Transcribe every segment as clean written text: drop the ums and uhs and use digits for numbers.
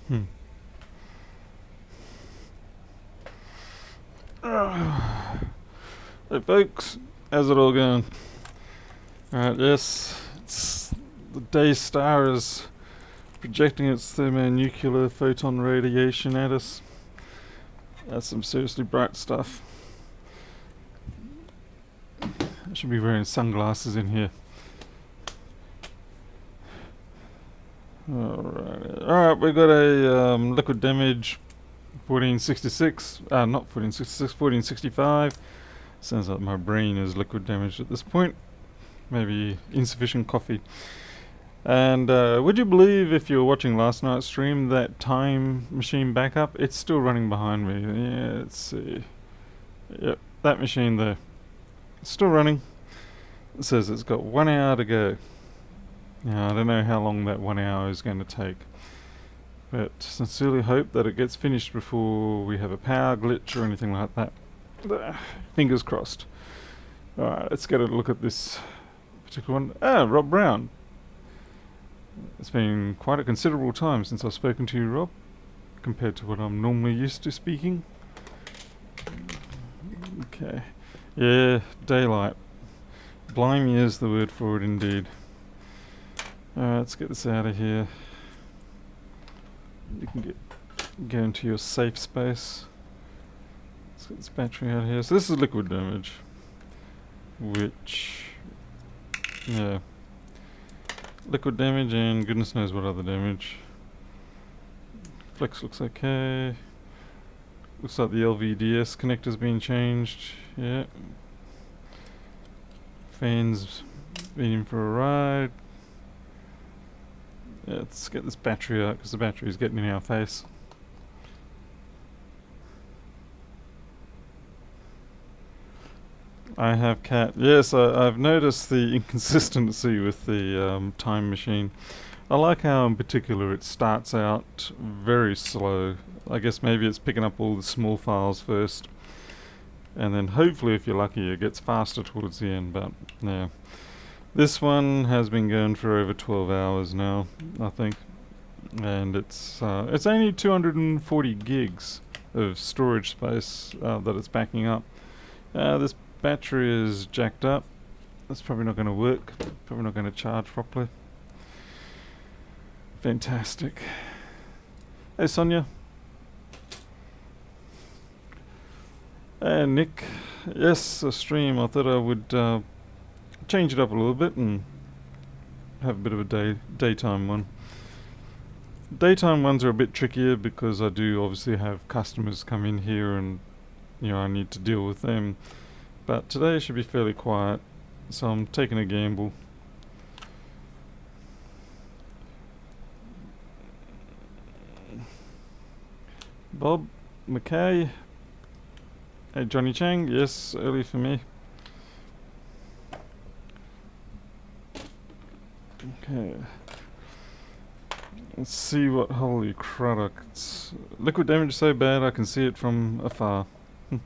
Hmm. Hey folks, how's it all going? Alright, yes, it's the daystar is projecting its thermonuclear photon radiation at us. That's some seriously bright stuff. I should be wearing sunglasses in here. Alright, we got a liquid damage 1466, not 1466, 1465. Sounds like my brain is liquid damaged at this point. Maybe insufficient coffee. And would you believe, if you were watching last night's stream, that time machine backup? It's still running behind me. Yeah, let's see. Yep, that machine there. It's still running. It says it's got 1 hour to go. Now, I don't know how long that 1 hour is going to take. But sincerely hope that it gets finished before we have a power glitch or anything like that. Fingers crossed. Alright, let's get a look at this particular one. Ah, Rob Brown. It's been quite a considerable time since I've spoken to you, Rob, compared to what I'm normally used to speaking. Okay. Yeah, daylight. Blimey is the word for it indeed. Alright, let's get this out of here. You can go into your safe space. Let's get this battery out of here. So this is liquid damage, which, yeah, liquid damage and goodness knows what other damage. Flex looks okay. Looks like the LVDS connector's been changed. Yeah. Fan's been in for a ride. Yeah, let's get this battery out because the battery's getting in our face. I have cat. Yes, I've noticed the inconsistency with the time machine. I like how in particular it starts out very slow. I guess maybe it's picking up all the small files first. And then hopefully, if you're lucky, it gets faster towards the end. But yeah. This one has been going for over 12 hours now, I think. And it's only 240 gigs of storage space that it's backing up. This battery is jacked up. That's probably not going to work. Probably not going to charge properly. Fantastic. Hey Sonia. And Nick. Yes, a stream. I thought I would change it up a little bit and have a bit of a daytime one. Daytime ones are a bit trickier because I do obviously have customers come in here and I need to deal with them. But today should be fairly quiet, so I'm taking a gamble. Bob McKay. Hey Johnny Chang, yes, early for me. Okay. Let's see what, holy crud, it's liquid damage so bad I can see it from afar. No,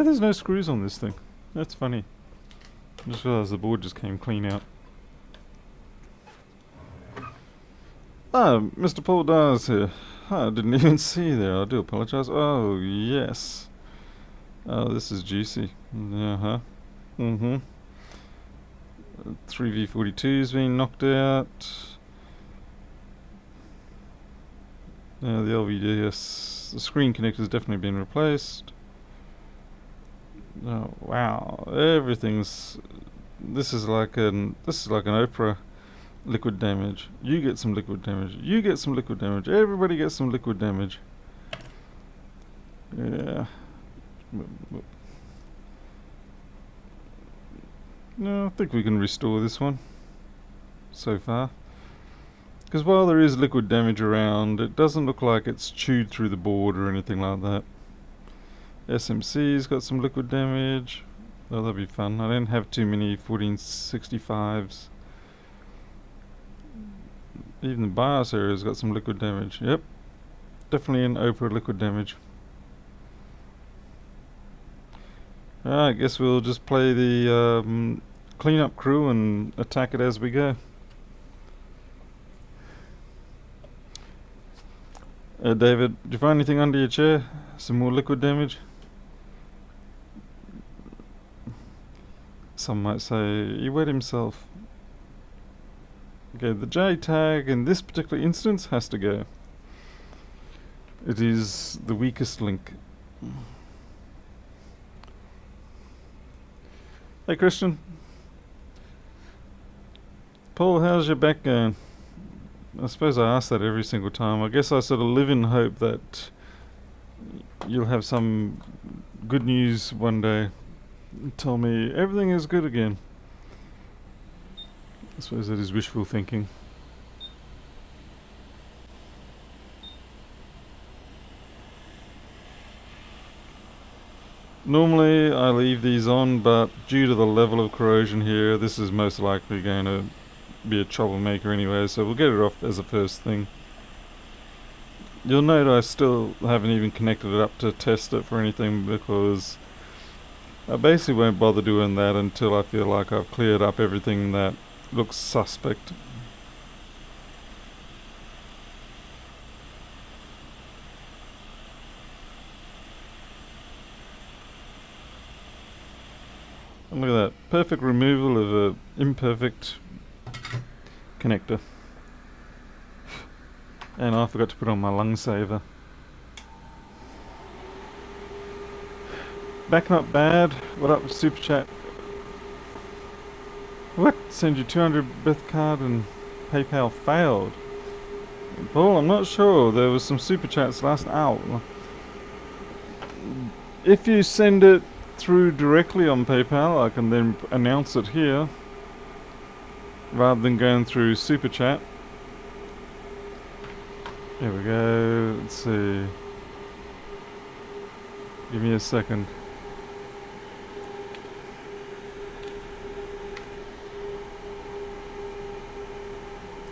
there's no screws on this thing. That's funny. I just realised the board just came clean out. Ah, Mr. Paul Dawes here. I didn't even see you there. I do apologise. Oh, yes. Oh, this is juicy. Uh-huh. Mm-hmm. 3v42's been knocked out. The LVDS, the screen connector's definitely been replaced. Oh wow! Everything's. This is like an Oprah. Liquid damage. You get some liquid damage. You get some liquid damage. Everybody gets some liquid damage. Yeah. No, I think we can restore this one. So far. Because while there is liquid damage around, it doesn't look like it's chewed through the board or anything like that. SMC's got some liquid damage. Oh, that'll be fun. I don't have too many 1465s. Even the BIOS area's got some liquid damage. Yep. Definitely an Oprah liquid damage. I guess we'll just play the cleanup crew and attack it as we go. David, did you find anything under your chair? Some more liquid damage? Some might say he wet himself. Okay, the J tag in this particular instance has to go. It is the weakest link. Hey Christian. Paul, how's your back going? I suppose I ask that every single time. I guess I sort of live in hope that you'll have some good news one day. Tell me everything is good again. I suppose that is wishful thinking. Normally I leave these on, but due to the level of corrosion here, this is most likely going to be a troublemaker anyway, so we'll get it off as a first thing. You'll note I still haven't even connected it up to test it for anything, because I basically won't bother doing that until I feel like I've cleared up everything that looks suspect. And look at that, perfect removal of an imperfect connector. And I forgot to put on my lung saver. Back not bad. What up, Super Chat? What? Send you 200 Beth card and PayPal failed. Paul, I'm not sure. There was some Super Chats last hour. If you send it through directly on PayPal, I can then announce it here rather than going through Super Chat. Here we go. Let's see. Give me a second.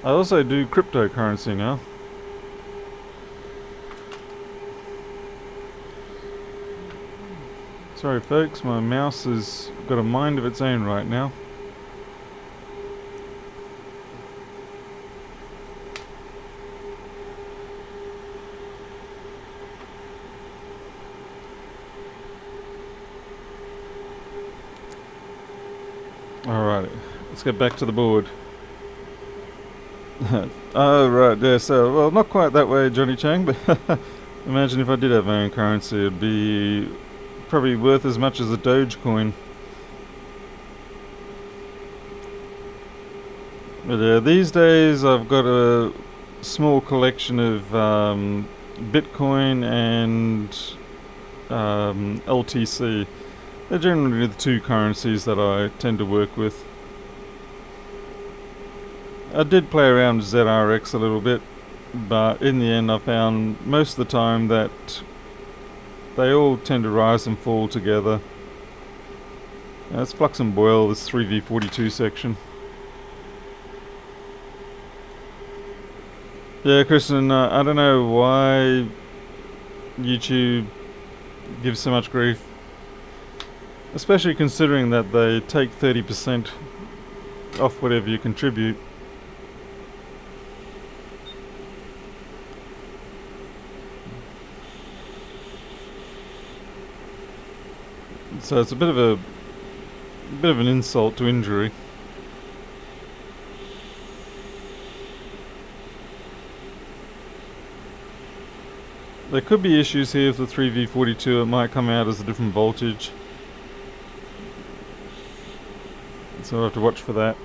I also do cryptocurrency now. Sorry folks, my mouse has got a mind of its own right now. Alright, let's get back to the board. Oh right, yeah, so, well, not quite that way, Johnny Chang, but imagine if I did have my own currency, it'd be probably worth as much as a Dogecoin. But yeah, these days I've got a small collection of Bitcoin and LTC. They're generally the two currencies that I tend to work with. I did play around with ZRX a little bit, but in the end I found most of the time that they all tend to rise and fall together. It's Flux and Boil, this 3v42 section. Yeah, Kristen, I don't know why YouTube gives so much grief. Especially considering that they take 30% off whatever you contribute. So it's a bit of an insult to injury. There could be issues here with the 3v42, it might come out as a different voltage. So I'll have to watch for that.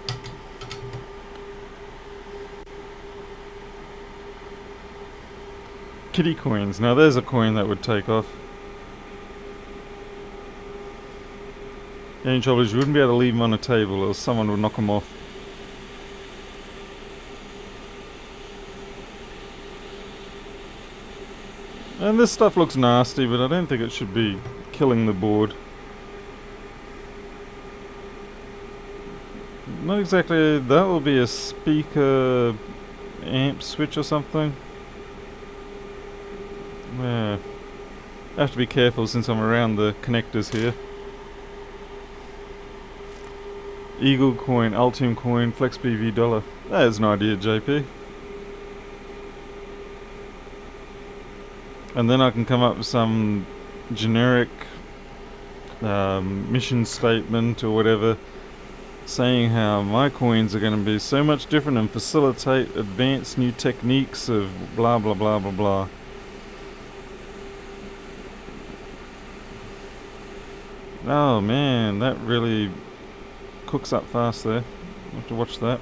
Kitty coins, now there's a coin that would take off. Any trouble is you wouldn't be able to leave them on a table or someone would knock them off. And this stuff looks nasty, but I don't think it should be killing the board. Not exactly, that will be a speaker amp switch or something. Yeah. I have to be careful since I'm around the connectors here. Eagle coin, Altium coin, Flex BV dollar. There's an idea, JP. and then I can come up with some generic mission statement or whatever, saying how my coins are going to be so much different and facilitate advanced new techniques of blah blah blah blah blah. Oh man, that really cooks up fast there. I'll have to watch that.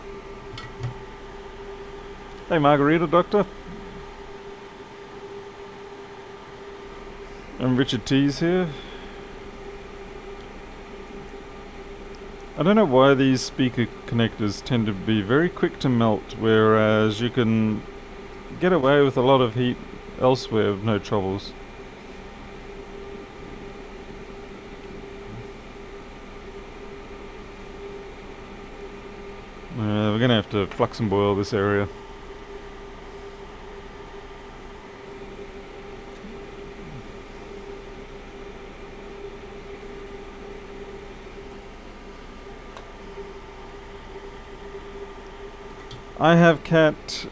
Hey Margarita Doctor. And Richard T's here. I don't know why these speaker connectors tend to be very quick to melt, whereas you can get away with a lot of heat elsewhere with no troubles. We're gonna have to flux and boil this area. I have cat.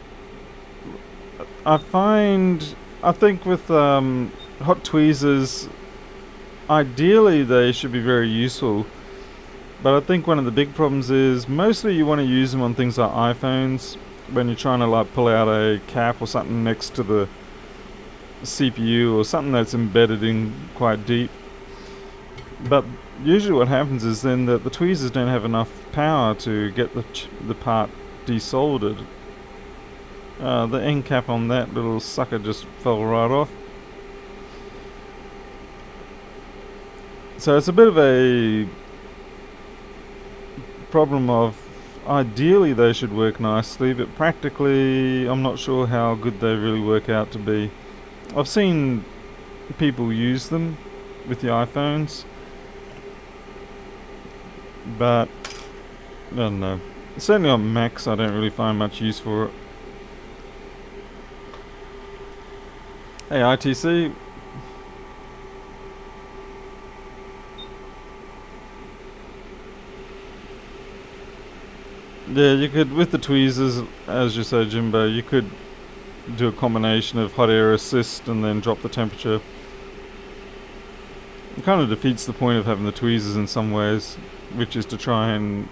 I think with hot tweezers, ideally they should be very useful. But I think one of the big problems is mostly you want to use them on things like iPhones when you're trying to like pull out a cap or something next to the CPU or something that's embedded in quite deep. But usually what happens is then that the tweezers don't have enough power to get the part desoldered. The end cap on that little sucker just fell right off. So it's a bit of a problem of ideally they should work nicely, but practically I'm not sure how good they really work out to be. I've seen people use them with the iPhones, but I don't know. Certainly on Macs I don't really find much use for it. Hey ITC. Yeah, you could, with the tweezers, as you say Jimbo, you could do a combination of hot air assist and then drop the temperature. It kind of defeats the point of having the tweezers in some ways, which is to try and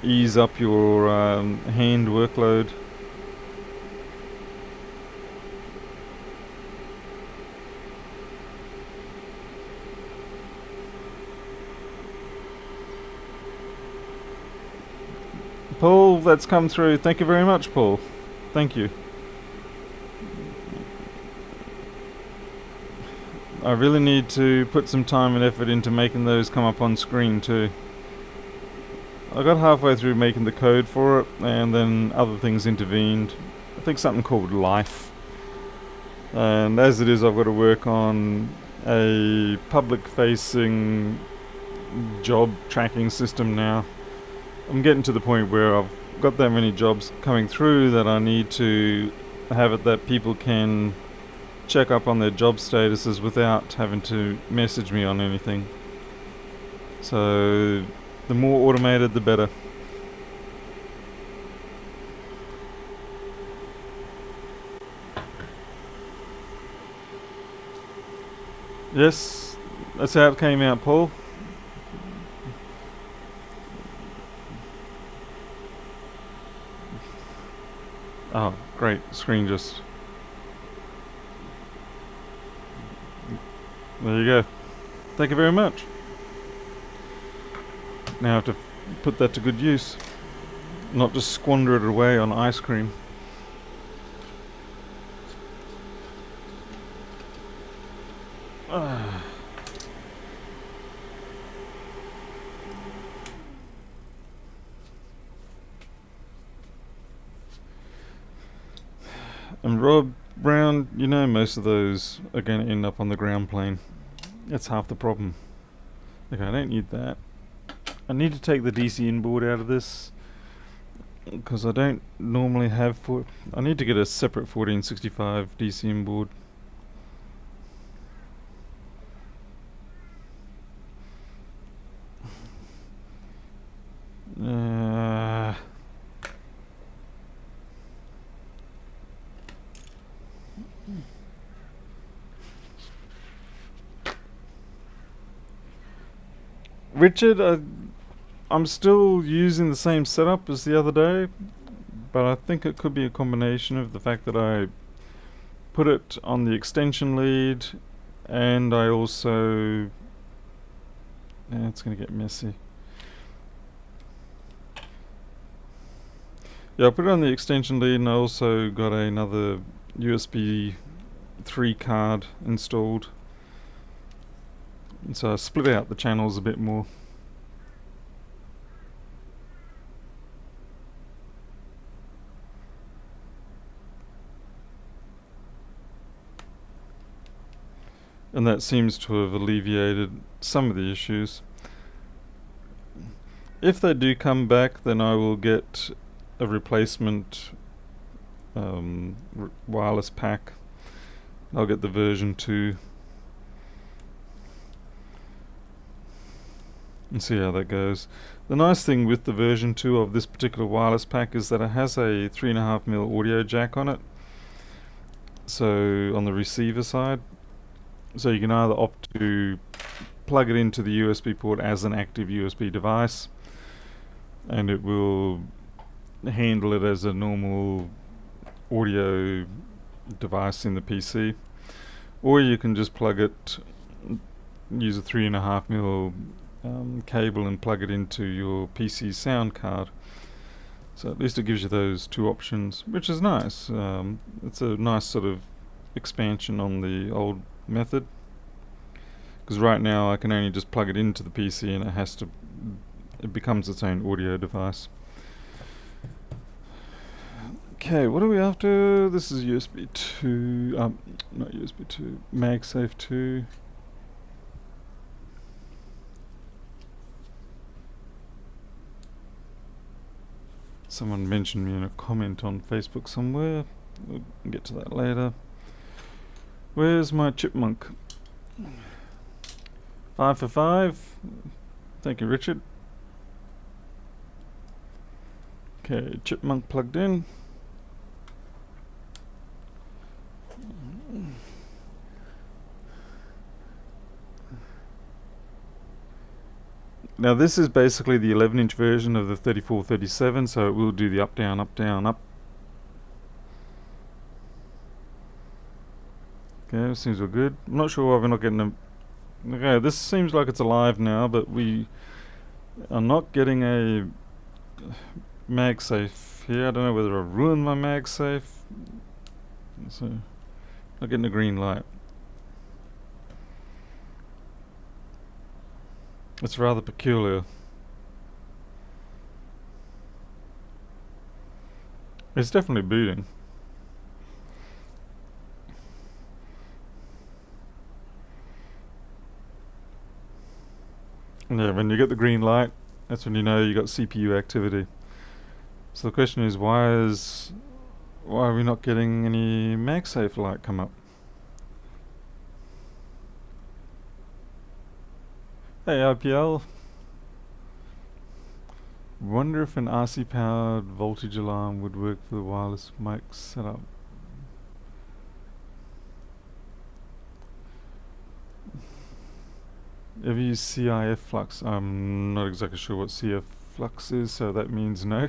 ease up your hand workload. Paul, that's come through. Thank you very much, Paul. Thank you. I really need to put some time and effort into making those come up on screen too. I got halfway through making the code for it and then other things intervened. I think something called life. And as it is, I've got to work on a public facing job tracking system now. I'm getting to the point where I've got that many jobs coming through that I need to have it that people can check up on their job statuses without having to message me on anything. So the more automated the better. Yes, that's how it came out, Paul. Oh, great. Screen just... There you go. Thank you very much. Now I have to put that to good use. Not just squander it away on ice cream. And Rob Brown, you know most of those are going to end up on the ground plane. That's half the problem. Okay, I don't need that. I need to take the DC inboard out of this because I don't normally have I need to get a separate 1465 DC inboard. Richard, I'm still using the same setup as the other day, but I think it could be a combination of the fact that I put it on the extension lead, and I also... it's going to get messy. Yeah, I put it on the extension lead, and I also got another USB 3 card installed. And so I split out the channels a bit more. And that seems to have alleviated some of the issues. If they do come back, then I will get a replacement wireless pack. I'll get the version 2 and see how that goes. The nice thing with the version 2 of this particular wireless pack is that it has a 3.5mm audio jack on it, so on the receiver side. So you can either opt to plug it into the USB port as an active USB device, and it will handle it as a normal audio device in the PC, or you can just plug it, use a 3.5mm cable and plug it into your PC sound card. So at least it gives you those two options, which is nice. It's a nice sort of expansion on the old method, because right now I can only just plug it into the PC and it becomes its own audio device. Okay, what are we after? This is USB 2, not USB 2, MagSafe 2. Someone mentioned me in a comment on Facebook somewhere. We'll get to that later. Where's my chipmunk? 5 for 5. Thank you, Richard. Okay, chipmunk plugged in. Now this is basically the 11-inch version of the 3437, so it will do the up, down, up, down, up. Okay, seems we're good. I'm not sure why we're not getting a... Okay, this seems like it's alive now, but we are not getting a MagSafe here. I don't know whether I've ruined my MagSafe. So, not getting a green light. It's rather peculiar. It's definitely booting. Yeah, when you get the green light, that's when you know you got CPU activity. So the question is, why are we not getting any MagSafe light come up? Hey IPL. Wonder if an RC powered voltage alarm would work for the wireless mic setup. Ever use CIF flux? I'm not exactly sure what CF flux is, so that means no.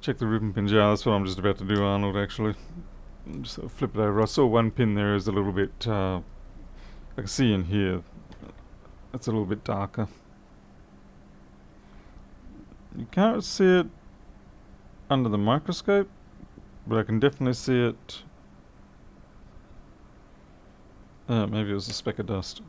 Check the ribbon pins. Yeah, that's what I'm just about to do, Arnold, actually. Just sort of flip it over. I saw one pin there is a little bit, I can see in here, it's a little bit darker. You can't see it under the microscope, but I can definitely see it. Maybe it was a speck of dust.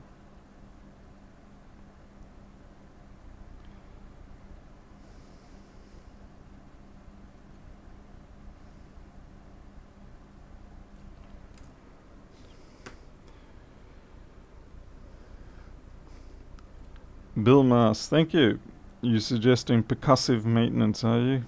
Bill Mars, thank you. You're suggesting percussive maintenance, are you?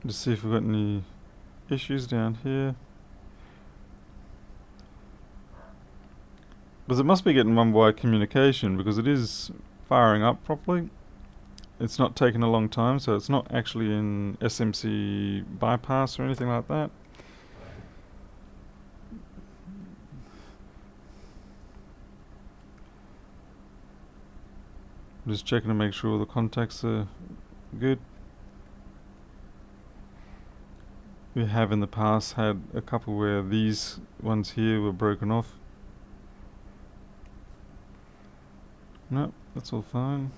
Just see if we've got any issues down here. Because it must be getting one-wire communication, because it is firing up properly. it's not taken a long time, so it's not actually in SMC bypass or anything like that. I'm just checking to make sure the contacts are good. We have in the past had a couple where these ones here were broken off. No, that's all fine.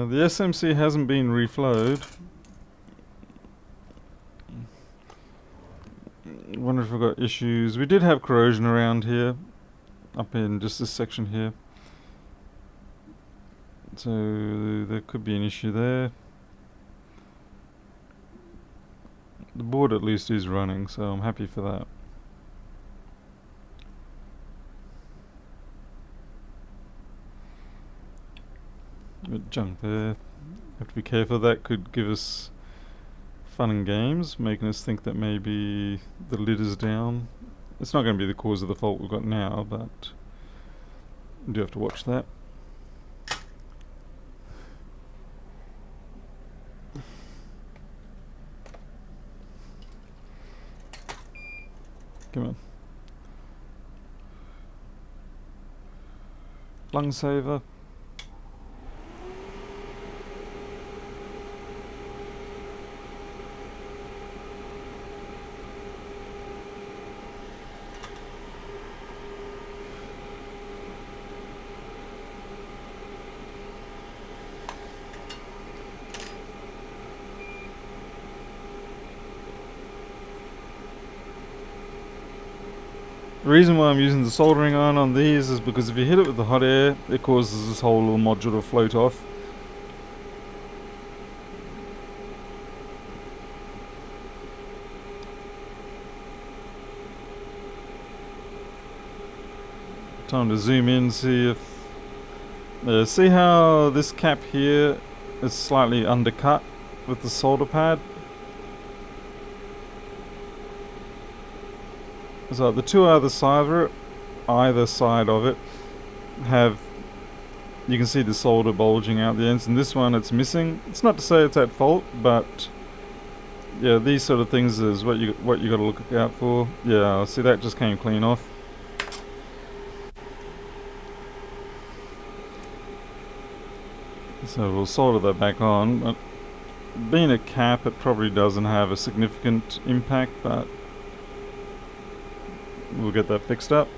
The SMC hasn't been reflowed. Wonder if we've got issues. We did have corrosion around here, up in just this section here. So there could be an issue there. The board at least is running, so I'm happy for that. Bit junk there. Have to be careful. That could give us fun and games, making us think that maybe the lid is down. It's not going to be the cause of the fault we've got now, but we do have to watch that. Come on. Lung saver. The reason why I'm using the soldering iron on these is because if you hit it with the hot air, it causes this whole little module to float off. Time to zoom in, see if... see how this cap here is slightly undercut with the solder pad? So the two either side of it have, you can see the solder bulging out the ends, and this one it's missing. It's not to say it's at fault, but yeah, these sort of things is what you got to look out for. Yeah, see that just came clean off. So we'll solder that back on. But being a cap, it probably doesn't have a significant impact, but we'll get that fixed up.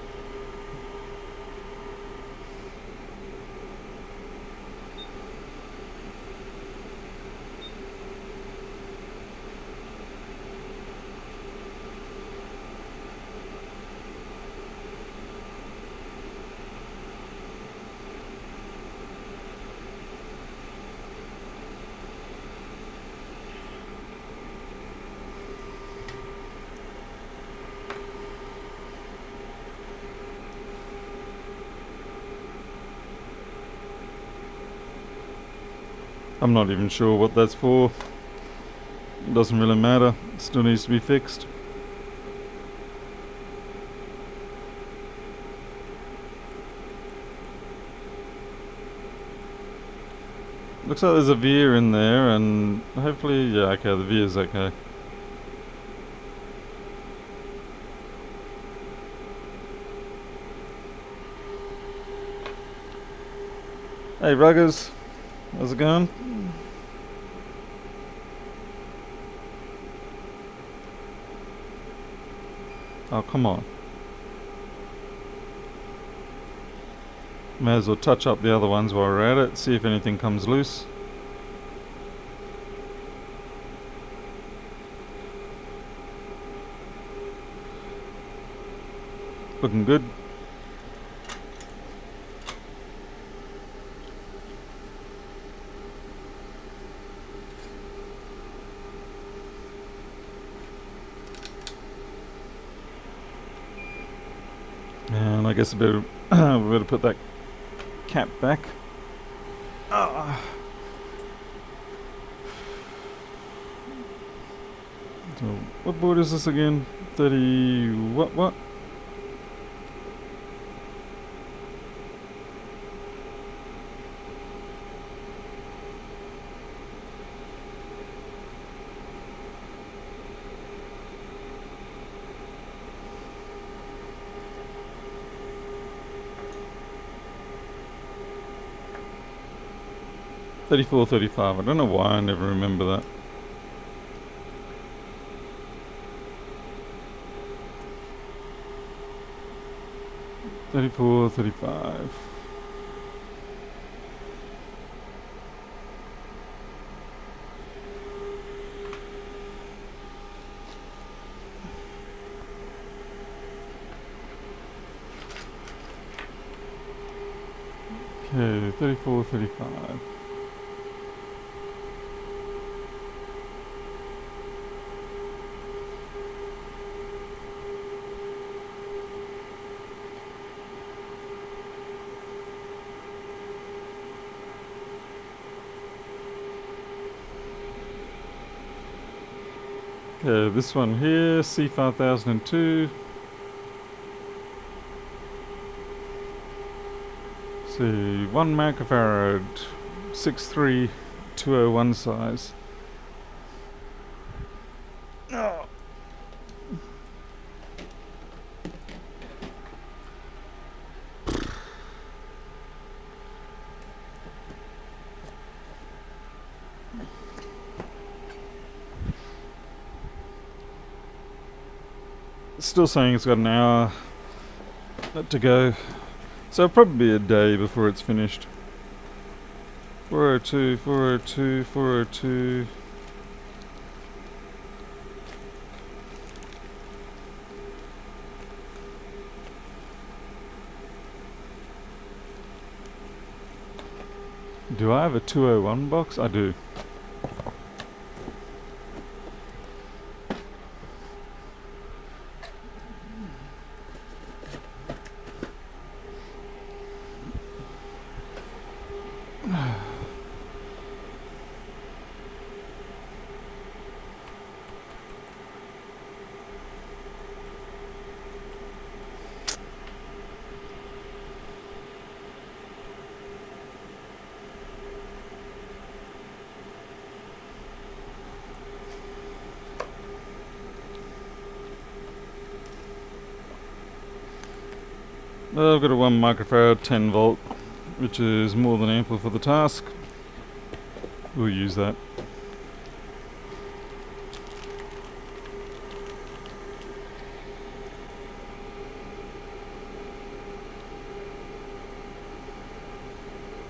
I'm not even sure what that's for. It doesn't really matter. It still needs to be fixed. Looks like there's a veer in there, and hopefully, yeah, okay, the veer's okay. Hey Ruggers, how's it going? Oh, come on. May as well touch up the other ones while we're at it, see if anything comes loose. Looking good. And I guess we better put that cap back. So what board is this again? 30 what? $34, $35. I don't know why I never remember that. $34, $35. Okay, 34, 35. Okay, this one here, C5002. See, 1 microfarad, 63201 size. Oh. Still saying it's got an hour to go, so it'll probably be a day before it's finished. 402, 402, 402. Do I have a 201 box? I do. I've got a 1 microfarad 10 volt, which is more than ample for the task. We'll use that.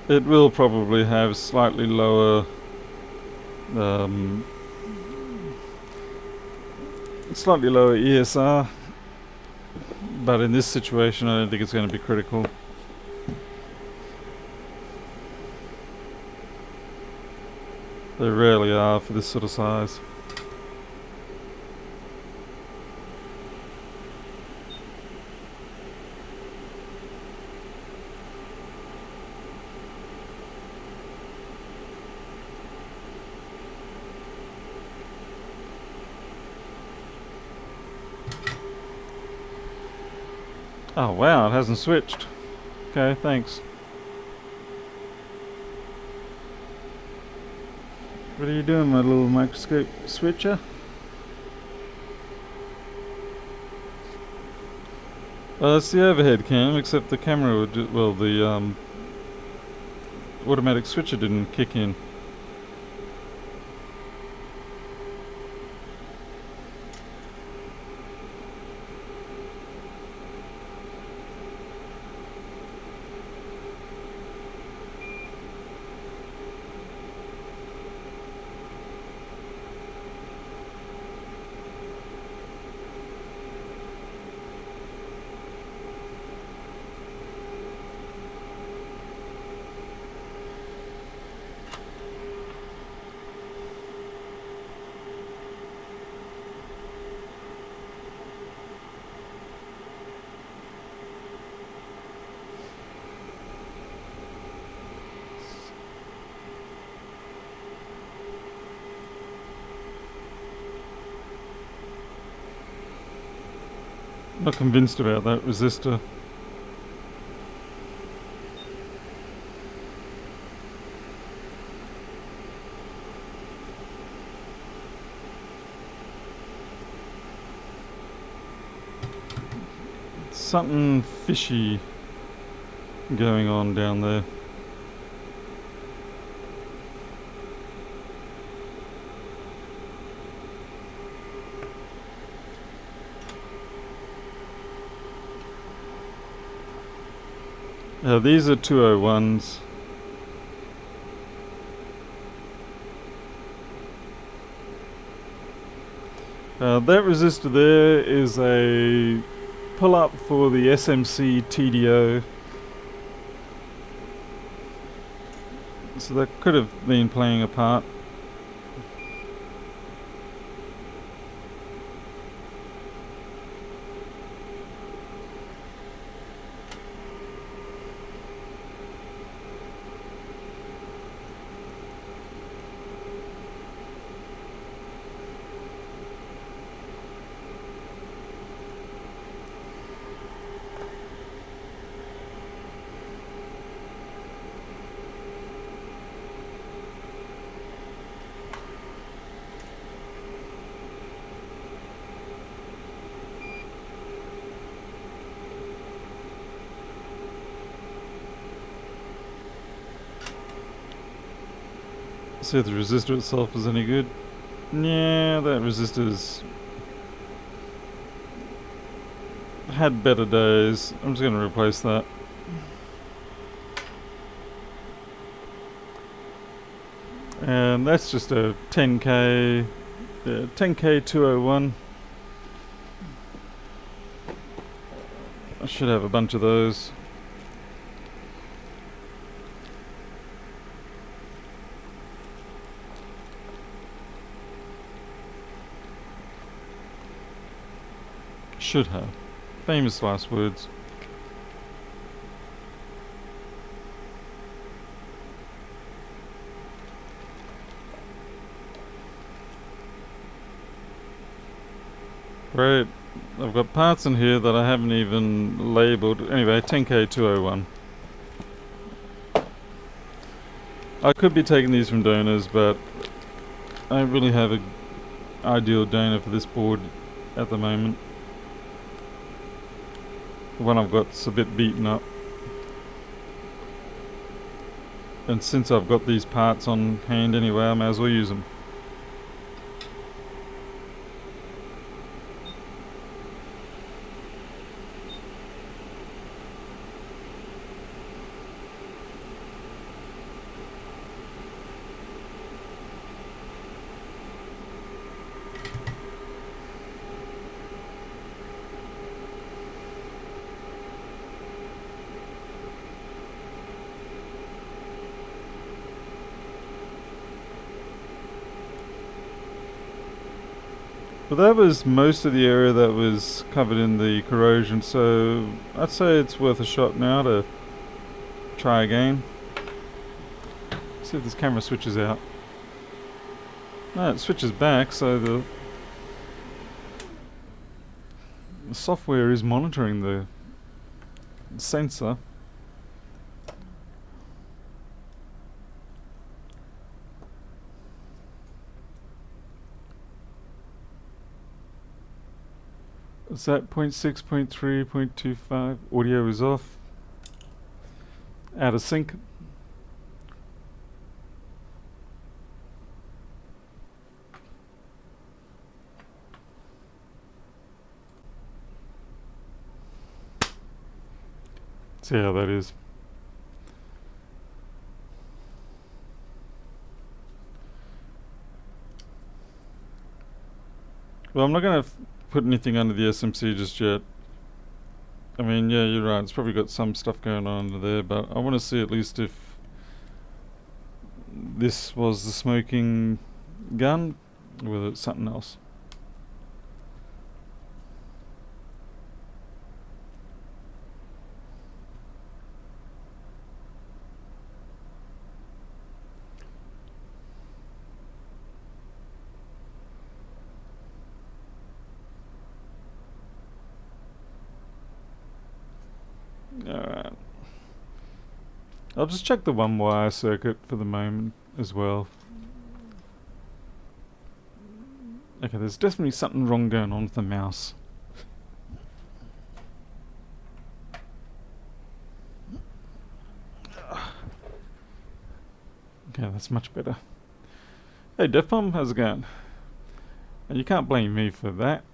It will probably have slightly lower ESR, but in this situation I don't think it's going to be critical. They rarely are for this sort of size. Oh wow, it hasn't switched. Okay, thanks. What are you doing, my little microscope switcher? It's the overhead cam, except the camera would the automatic switcher didn't kick in. Not convinced about that resistor. Something fishy going on down there. These are 201s. That resistor there is a pull-up for the SMC TDO. So that could have been playing a part. See if the resistor itself is any good. Yeah, that resistor's had better days. I'm just going to replace that. And that's just a 10k 201. I should have a bunch of those. Should have. Famous last words. Great. I've got parts in here that I haven't even labelled. Anyway, 10k 201. I could be taking these from donors, but I don't really have an ideal donor for this board at the moment. The one I've got's a bit beaten up. And since I've got these parts on hand anyway, I may as well use them. But that was most of the area that was covered in the corrosion, so I'd say it's worth a shot now to try again. See if this camera switches out. No, it switches back, so the software is monitoring the sensor. Is that 0.6, 0.3, 0.25? Audio is off. Out of sync. See how that is. Well, I'm not going to put anything under the SMC just yet. I mean, yeah, you're right. It's probably got some stuff going on under there, but I want to see at least if this was the smoking gun or whether it's something else. I'll just check the one wire circuit for the moment as well. Okay, there's definitely something wrong going on with the mouse. Okay, that's much better. Hey Defcom, how's it going? And you can't blame me for that.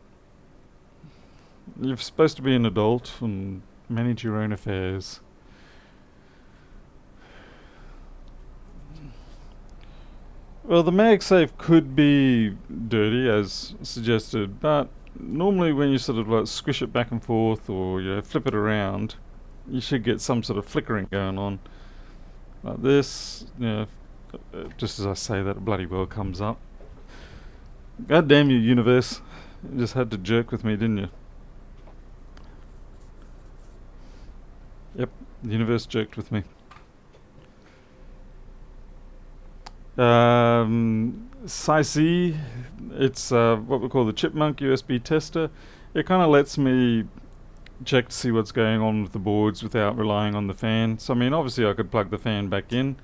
You're supposed to be an adult and manage your own affairs. Well, the MagSafe could be dirty as suggested, but normally when you sort of like squish it back and forth or flip it around, you should get some sort of flickering going on. Like this, just as I say that, it bloody well comes up. God damn you, universe. You just had to jerk with me, didn't you? Yep, the universe jerked with me. SciC, it's what we call the Chipmunk USB tester. It kind of lets me check to see what's going on with the boards without relying on the fan. So I mean, obviously I could plug the fan back in.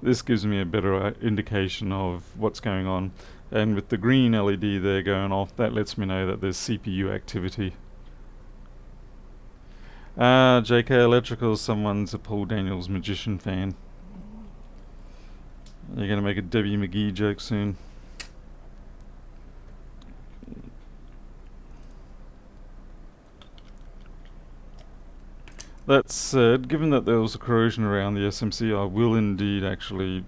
This gives me a better indication of what's going on. And with the green LED there going off, that lets me know that there's CPU activity. JK Electrical, someone's a Paul Daniels Magician fan. You're gonna make a Debbie McGee joke soon. That said, given that there was a corrosion around the SMC, I will indeed actually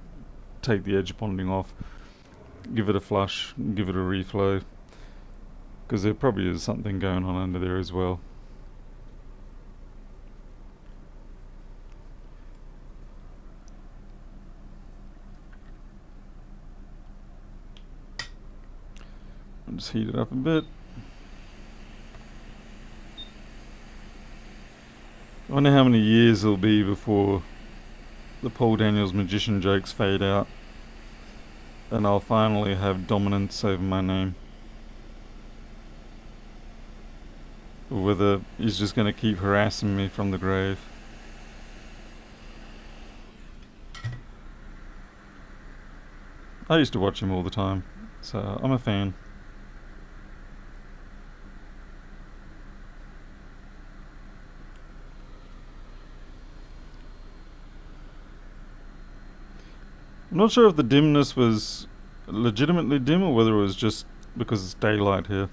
take the edge bonding off, give it a flush, give it a reflow, because there probably is something going on under there as well. I'll just heat it up a bit. I wonder how many years it'll be before the Paul Daniels Magician jokes fade out and I'll finally have dominance over my name. Or whether he's just going to keep harassing me from the grave. I used to watch him all the time, so I'm a fan. I'm not sure if the dimness was legitimately dim or whether it was just because it's daylight here.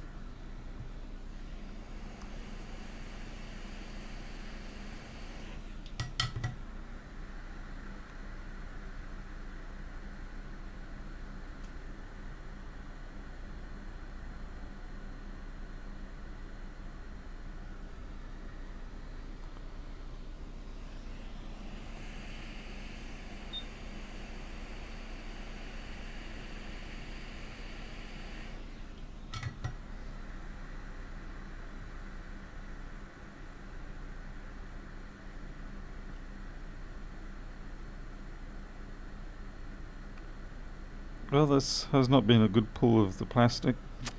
Well, this has not been a good pull of the plastic. I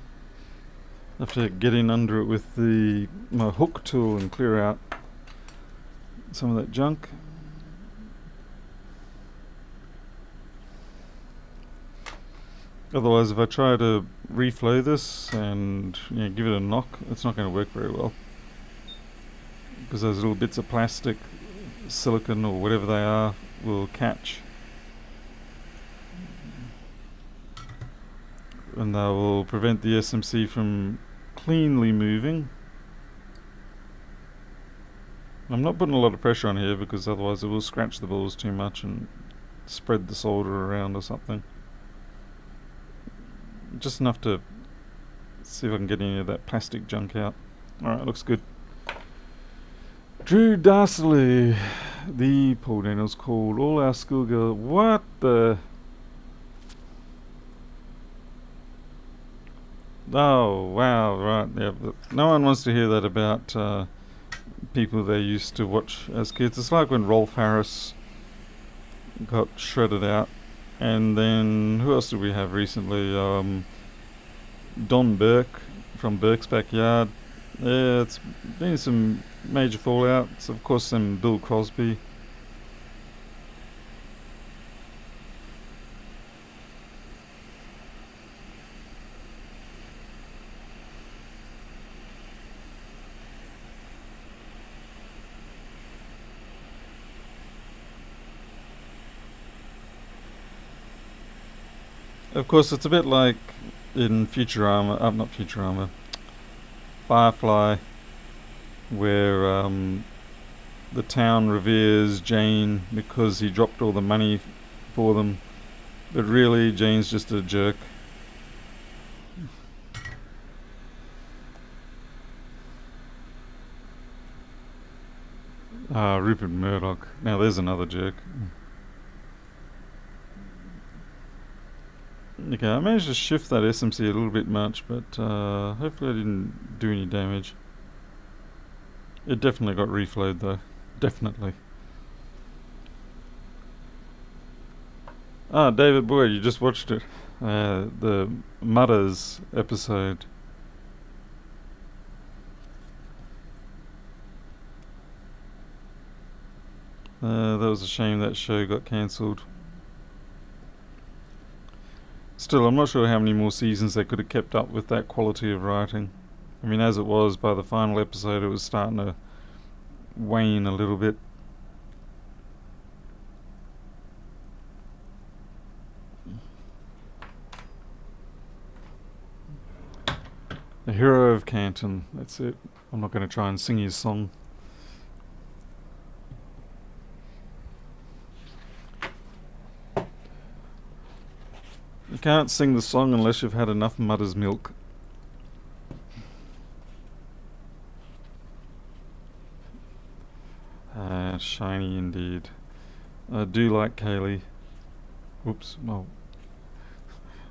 have to get in under it with my hook tool and clear out some of that junk. Otherwise, if I try to reflow this and give it a knock, it's not going to work very well. Because those little bits of plastic, silicon or whatever they are, will catch. And that will prevent the SMC from cleanly moving. I'm not putting a lot of pressure on here because otherwise it will scratch the balls too much and spread the solder around or something. Just enough to see if I can get any of that plastic junk out. Alright, looks good. Drew Darsley, the Paul Daniels called all our schoolgirls. What the... Oh, wow, right, yeah. No one wants to hear that about people they used to watch as kids. It's like when Rolf Harris got shredded out. And then, who else did we have recently? Don Burke from Burke's Backyard. Yeah, it's been some major fallouts. Of course, Bill Crosby. Of course, it's a bit like in Futurama, not Futurama, Firefly, where the town reveres Jane because he dropped all the money for them, but really Jane's just a jerk. Ah, Rupert Murdoch. Now there's another jerk. Okay, I managed to shift that SMC a little bit much, but hopefully I didn't do any damage. It definitely got reflowed though. Definitely. Ah, David Boyd, you just watched it. The Mutters episode. That was a shame that show got cancelled. Still, I'm not sure how many more seasons they could have kept up with that quality of writing. I mean, as it was, by the final episode, it was starting to wane a little bit. The Hero of Canton, that's it. I'm not going to try and sing his song. You can't sing the song unless you've had enough mother's milk. Shiny indeed. I do like Kaylee. Whoops, well,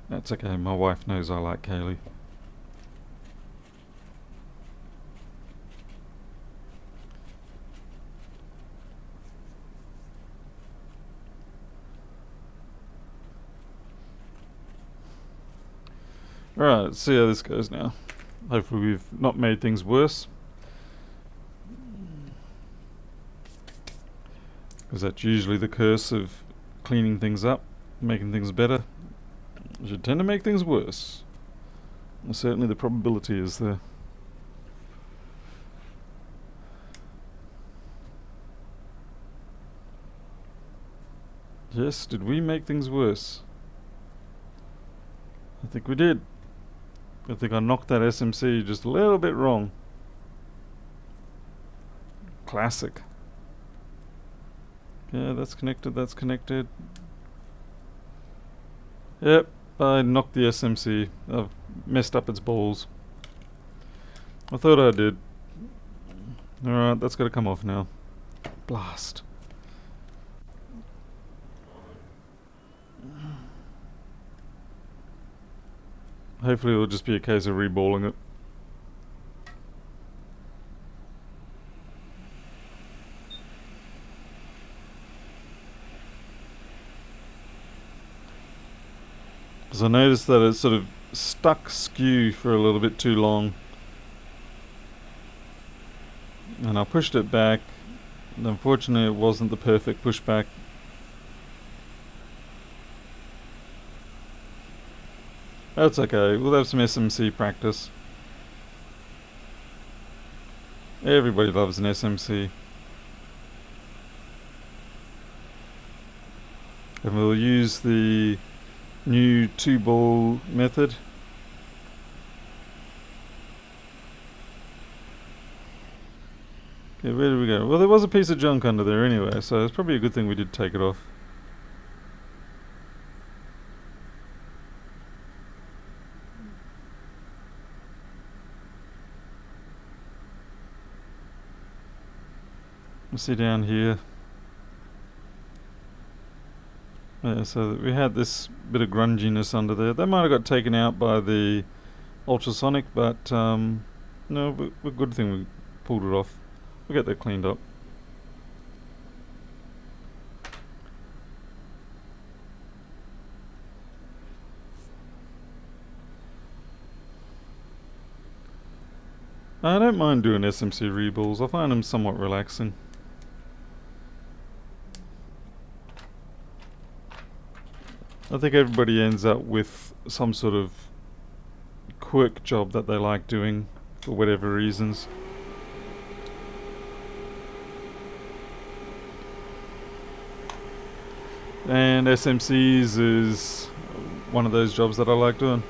that's okay, my wife knows I like Kaylee. Alright, let's see how this goes now. Hopefully we've not made things worse. Because that's usually the curse of cleaning things up, making things better. You should tend to make things worse. And certainly the probability is there. Yes, did we make things worse? I think we did. I think I knocked that SMC just a little bit wrong. Classic. Yeah, that's connected, that's connected. Yep, I knocked the SMC. I've messed up its balls. I thought I did. Alright, that's gotta come off now. Blast. Hopefully it'll just be a case of reballing it. Because I noticed that it sort of stuck skew for a little bit too long. And I pushed it back. And unfortunately it wasn't the perfect pushback. That's okay, we'll have some SMC practice. Everybody loves an SMC. And we'll use the new 2-ball method. Okay, where did we go? Well, there was a piece of junk under there anyway, so it's probably a good thing we did take it off. See down here. Yeah, so we had this bit of grunginess under there. That might have got taken out by the ultrasonic, but no, we're good thing we pulled it off. We'll get that cleaned up. I don't mind doing SMC reballs. I find them somewhat relaxing. I think everybody ends up with some sort of quirk job that they like doing for whatever reasons. And SMCs is one of those jobs that I like doing.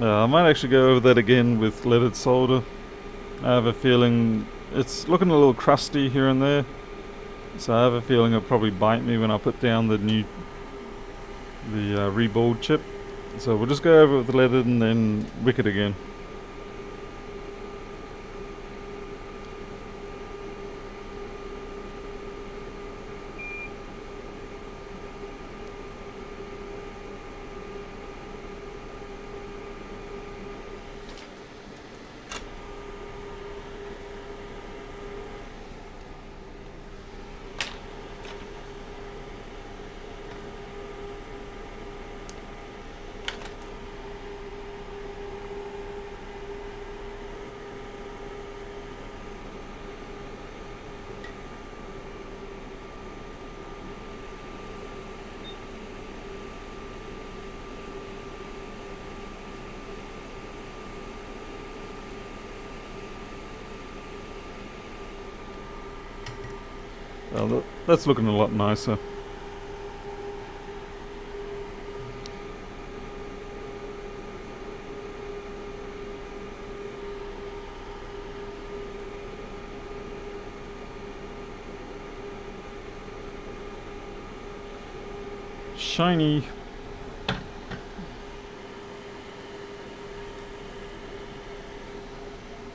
I might actually go over that again with leaded solder. I have a feeling it's looking a little crusty here and there, so I have a feeling it'll probably bite me when I put down the reballed chip. So we'll just go over it with leaded and then wick it again. That's looking a lot nicer. Shiny.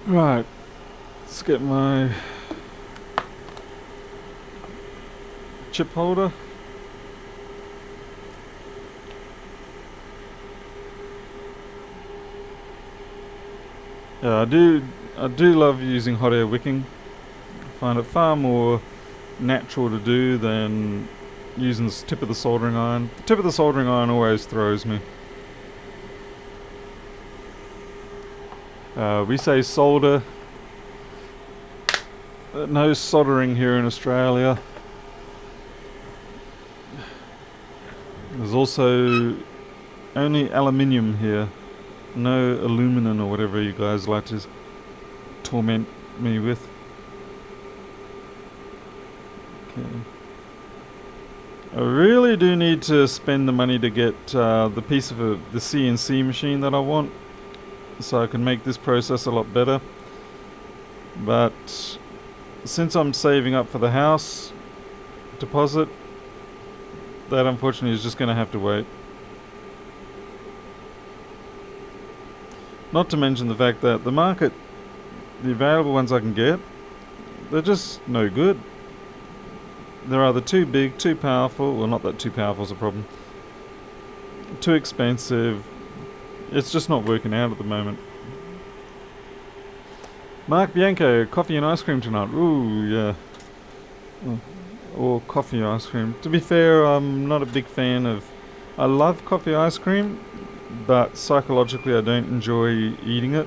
Right, let's get my chip holder. Yeah, I do love using hot air wicking. I find it far more natural to do than using the tip of the soldering iron. The tip of the soldering iron always throws me. We say solder. No soldering here in Australia. There's also only aluminium here. No aluminum or whatever you guys like to torment me with. Okay. I really do need to spend the money to get the piece of the CNC machine that I want, so I can make this process a lot better. But since I'm saving up for the house deposit, that unfortunately is just going to have to wait. Not to mention the fact that the market, the available ones I can get, they're just no good. They're either too big, too powerful, well, not that too powerful is a problem, too expensive. It's just not working out at the moment. Mark Bianco, coffee and ice cream tonight. Ooh, yeah. Or coffee ice cream. To be fair, I'm not a big fan of... I love coffee ice cream, but psychologically I don't enjoy eating it.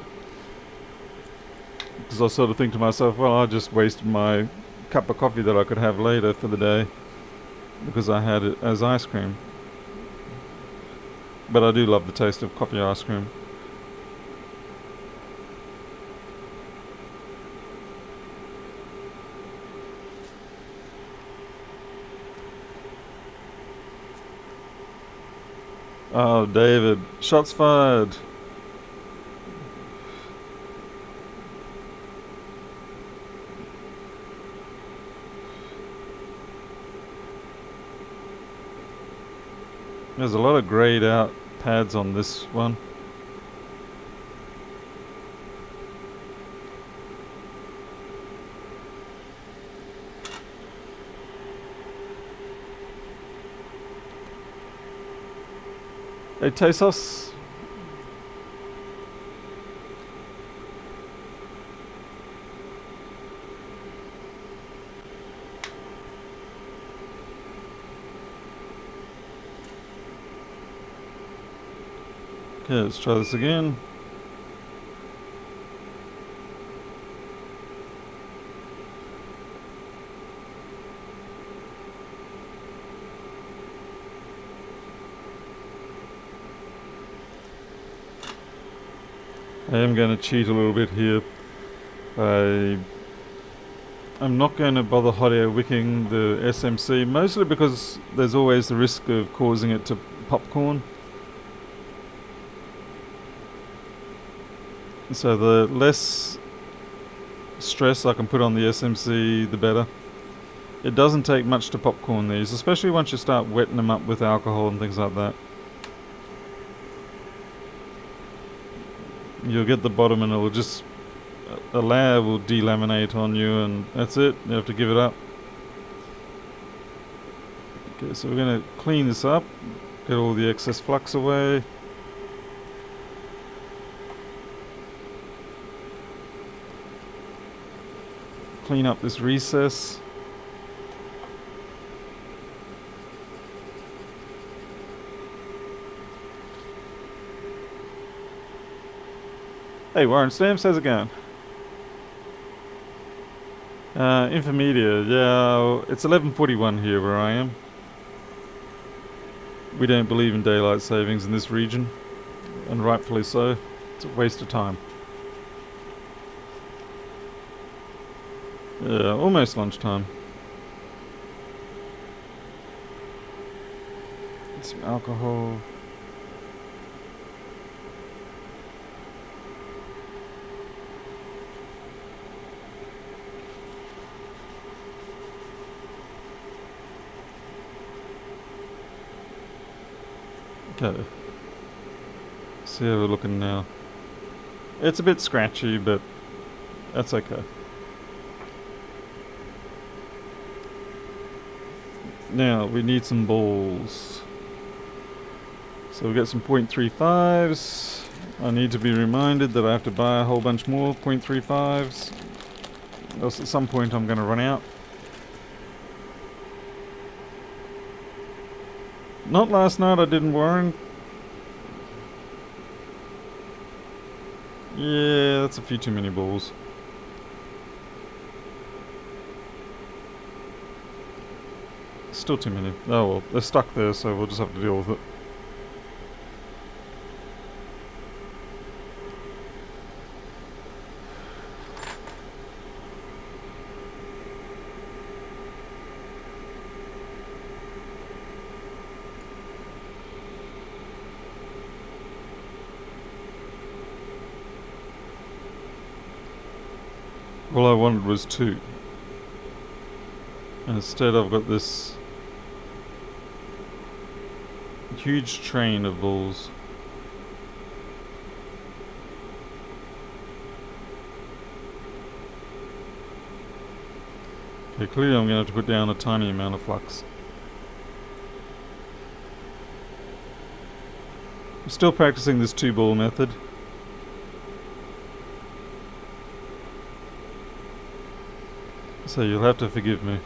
Because I sort of think to myself, well, I just wasted my cup of coffee that I could have later for the day because I had it as ice cream. But I do love the taste of coffee ice cream. Oh, David, shots fired. There's a lot of grayed out pads on this one. Hey, Tesos. Okay, let's try this again. I am going to cheat a little bit here. I'm not going to bother hot air wicking the SMC, mostly because there's always the risk of causing it to popcorn. So the less stress I can put on the SMC, the better. It doesn't take much to popcorn these, especially once you start wetting them up with alcohol and things like that. You'll get the bottom and it'll just... a layer will delaminate on you and that's it. You have to give it up. Okay, so we're going to clean this up. Get all the excess flux away. Clean up this recess. Hey Warren Stamps, how's it going? Infomedia, yeah, it's 11:41 here where I am. We don't believe in daylight savings in this region, and rightfully so. It's a waste of time. Yeah, almost lunchtime. Some alcohol. Okay. See how we're looking now. It's a bit scratchy, but that's okay. Now we need some balls. So we'll get some .35s. I need to be reminded that I have to buy a whole bunch more .35s. Else at some point I'm going to run out. Not last night I didn't, Warren. Yeah, that's a few too many balls. Still too many. Oh well, they're stuck there, so we'll just have to deal with it. All I wanted was 2. And instead I've got this huge train of balls. Okay, clearly I'm going to have to put down a tiny amount of flux. I'm still practicing this 2-ball method. So you'll have to forgive me.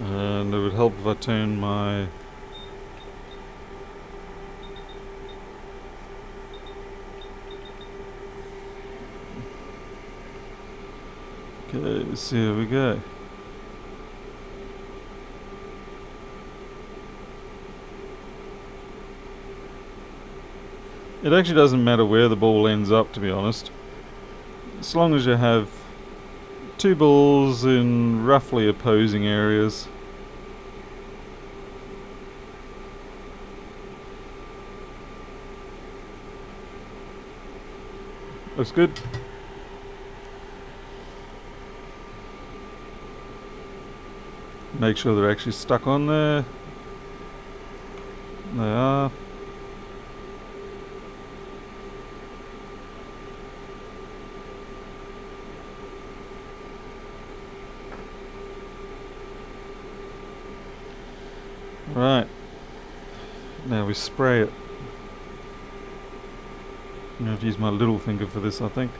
And it would help if I turn my... Okay, so here we go. It actually doesn't matter where the ball ends up, to be honest. As long as you have 2 balls in roughly opposing areas. Looks good. Make sure they're actually stuck on there. They are. Right. Now we spray it. I'm going to have to use my little finger for this, I think.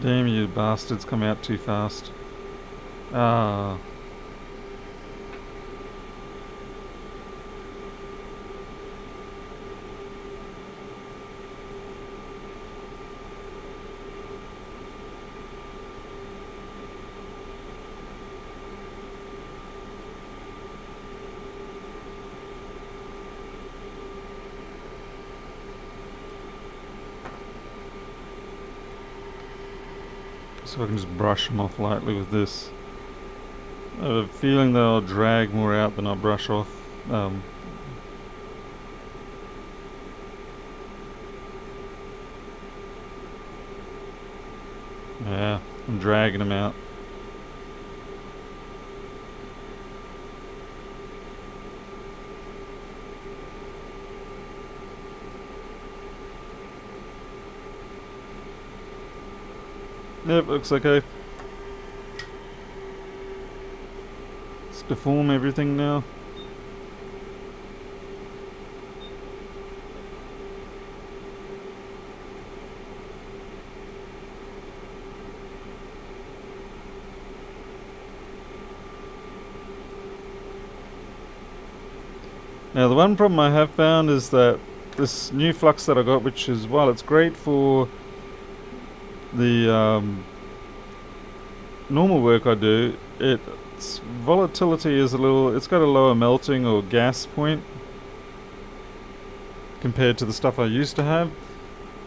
Damn you bastards, come out too fast. Ah. So I can just brush them off lightly with this. I have a feeling they'll drag more out than I'll brush off. Yeah, I'm dragging them out. Yep, looks okay. Let's deform everything now. Now the one problem I have found is that this new flux that I got, which is, while it's great for the normal work I do, its volatility is it's got a lower melting or gas point compared to the stuff I used to have.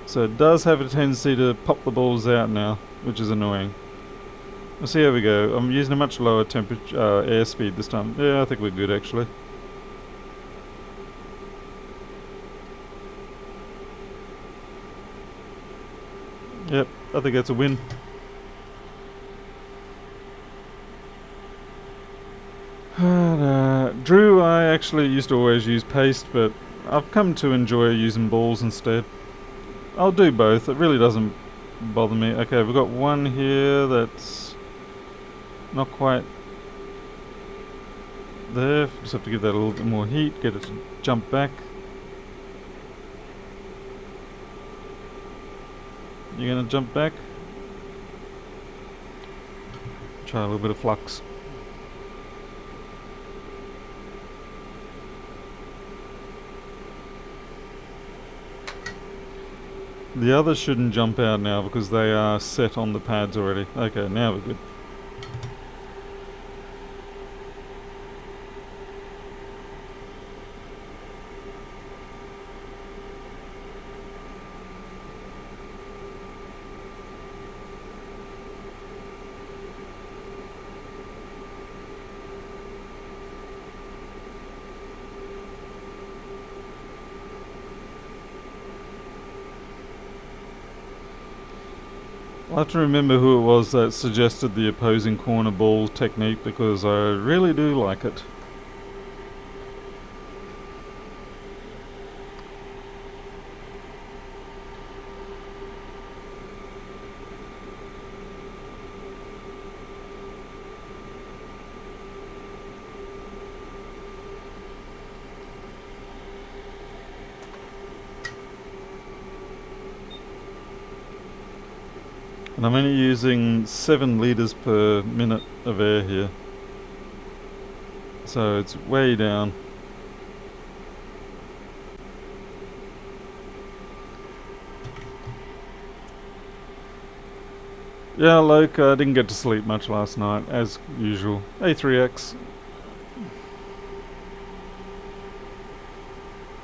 So it does have a tendency to pop the balls out now, which is annoying. We'll see how we go. I'm using a much lower temperature, airspeed this time. Yeah, I think we're good actually. Yep, I think that's a win. Drew, I actually used to always use paste, but I've come to enjoy using balls instead. I'll do both, it really doesn't bother me. Okay, we've got one here that's not quite there. Just have to give that a little bit more heat, get it to jump back. You're gonna jump back? Try a little bit of flux. The others shouldn't jump out now because they are set on the pads already. Okay, now we're good. I'll have to remember who it was that suggested the opposing corner ball technique because I really do like it. And I'm only using 7 litres per minute of air here. So it's way down. Yeah, Loke, I didn't get to sleep much last night, as usual. A3X.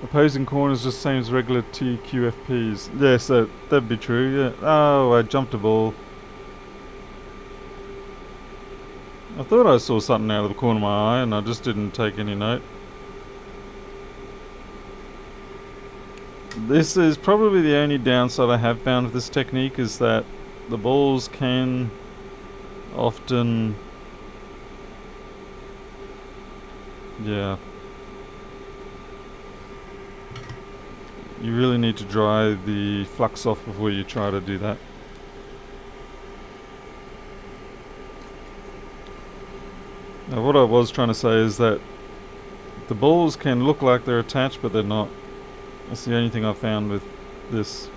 Opposing corners just same as regular TQFPs. Yes, that'd be true, yeah. Oh, I jumped a ball. I thought I saw something out of the corner of my eye and I just didn't take any note. This is probably the only downside I have found with this technique is that the balls can often... yeah. You really need to dry the flux off before you try to do that. Now what I was trying to say is that the balls can look like they're attached but they're not. That's the only thing I found with this.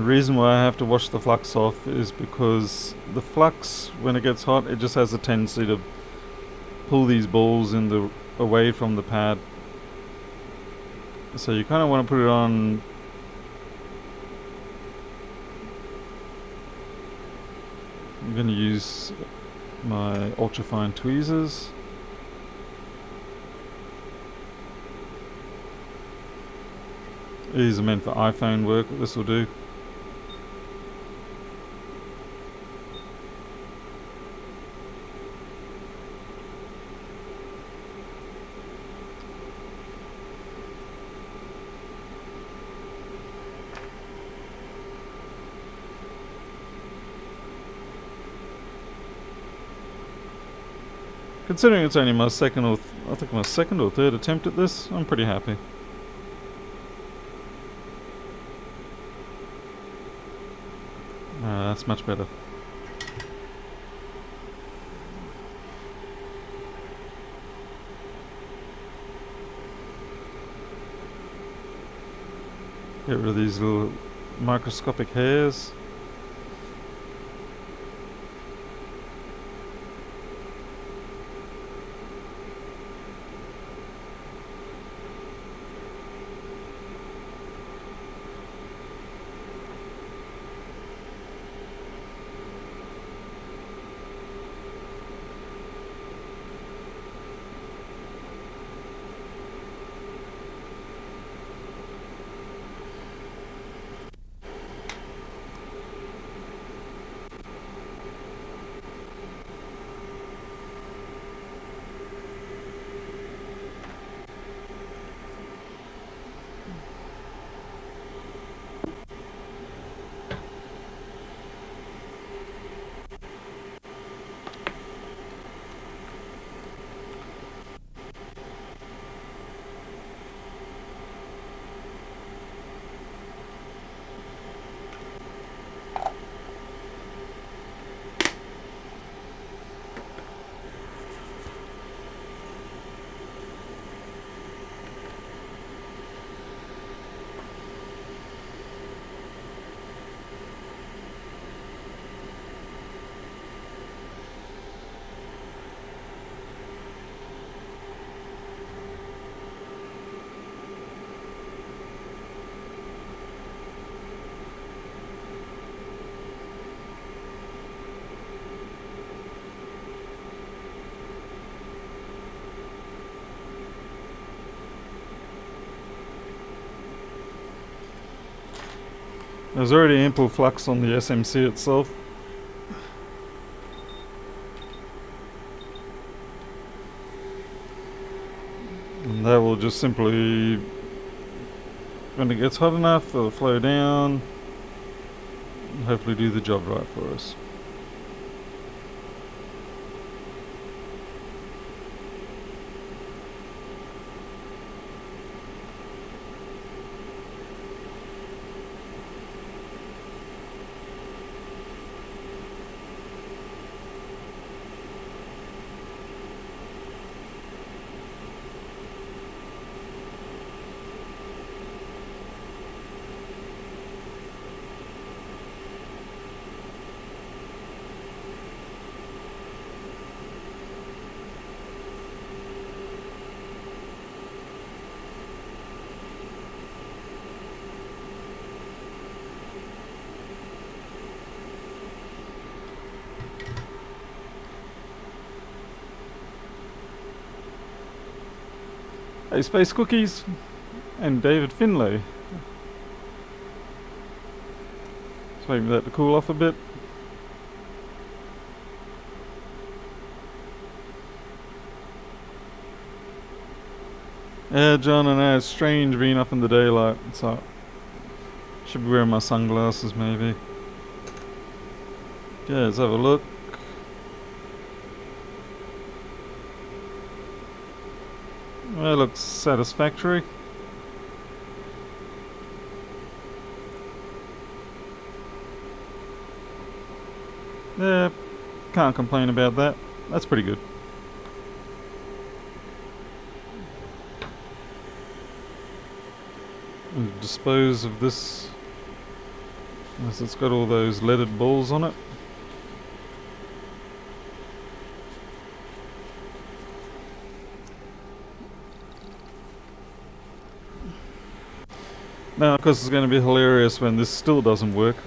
reason why I have to wash the flux off is because the flux, when it gets hot, it just has a tendency to pull these balls away from the pad. So you kind of want to put it on. I'm going to use my ultrafine tweezers. These are meant for iPhone work, but this will do. Considering it's only my second or third attempt at this, I'm pretty happy. That's much better. Get rid of these little microscopic hairs. There's already ample flux on the SMC itself. And that will just simply, when it gets hot enough, it'll flow down and hopefully do the job right for us. Hey, Space Cookies and David Finlay. Just waiting for that to cool off a bit. Yeah, John, I know it's strange being up in the daylight, so should be wearing my sunglasses maybe. Yeah, let's have a look. That looks satisfactory. Yeah, can't complain about that. That's pretty good. And dispose of this Unless it's got all those leaded balls on it. Now, of course, it's going to be hilarious when this still doesn't work.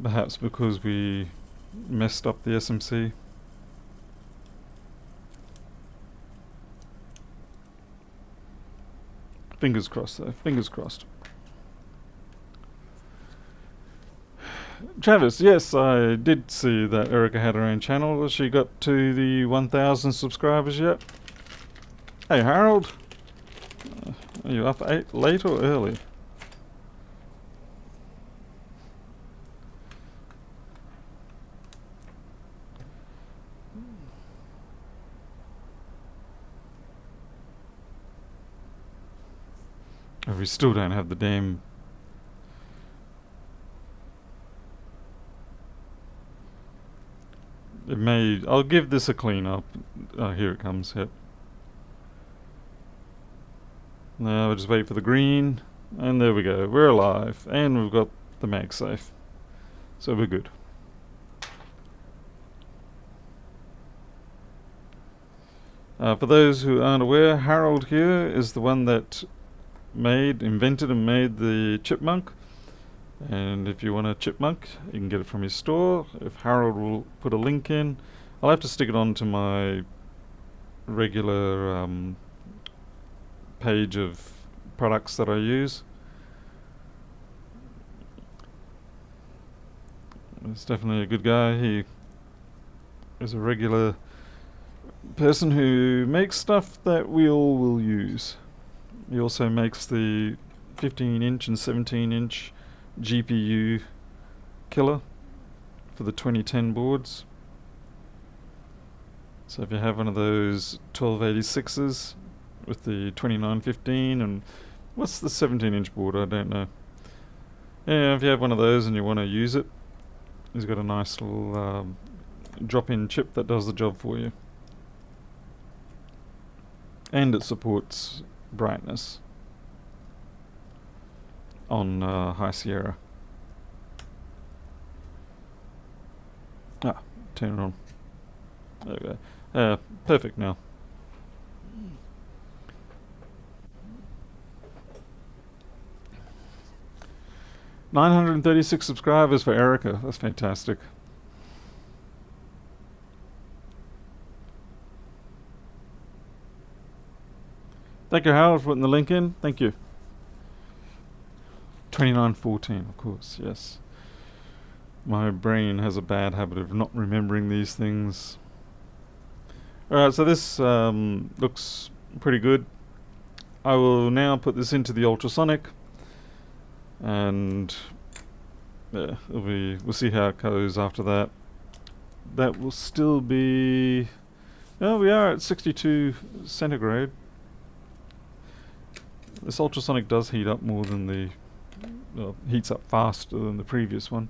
Perhaps because we messed up the SMC. Fingers crossed, though. Fingers crossed. Travis, yes, I did see that Erica had her own channel. Has she got to the 1,000 subscribers yet? Hey, Harold. Are you up late or early? Oh, we still don't have the damn... It may... I'll give this a clean up. Oh, here it comes, yep. Now we'll just wait for the green. And there we go. We're alive. And we've got the MagSafe. So we're good. For those who aren't aware, Harold here is the one that invented and made the chipmunk. And if you want a chipmunk, you can get it from his store. If Harold will put a link in, I'll have to stick it onto my regular page of products that I use. He's definitely a good guy. He is a regular person who makes stuff that we all will use. He also makes the 15-inch and 17-inch GPU killer for the 2010 boards. So if you have one of those 1286s with the 2915 and what's the 17-inch board? I don't know. Yeah, if you have one of those and you want to use it, he's got a nice little drop-in chip that does the job for you. And it supports brightness on High Sierra. Turn it on. There we go. Perfect now. $936 subscribers for Erica. That's fantastic. Thank you, Harold, for putting the link in. Thank you. 2914, of course, yes. My brain has a bad habit of not remembering these things. Alright, so this looks pretty good. I will now put this into the ultrasonic. And yeah, we'll see how it goes after that. That will still be... Oh, we are at 62 centigrade. This ultrasonic does heat up more than the... Well, heats up faster than the previous one.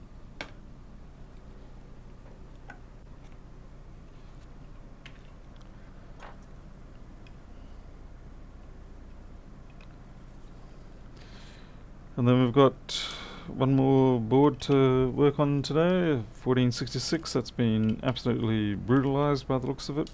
And then we've got one more board to work on today, 1466. That's been absolutely brutalized by the looks of it.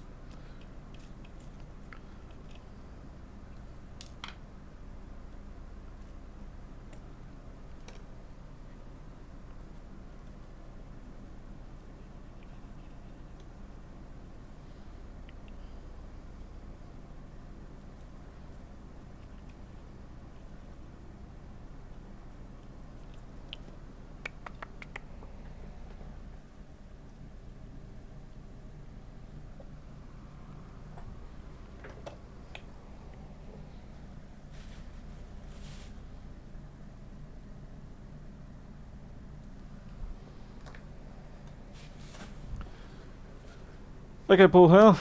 Okay, Paul Hale.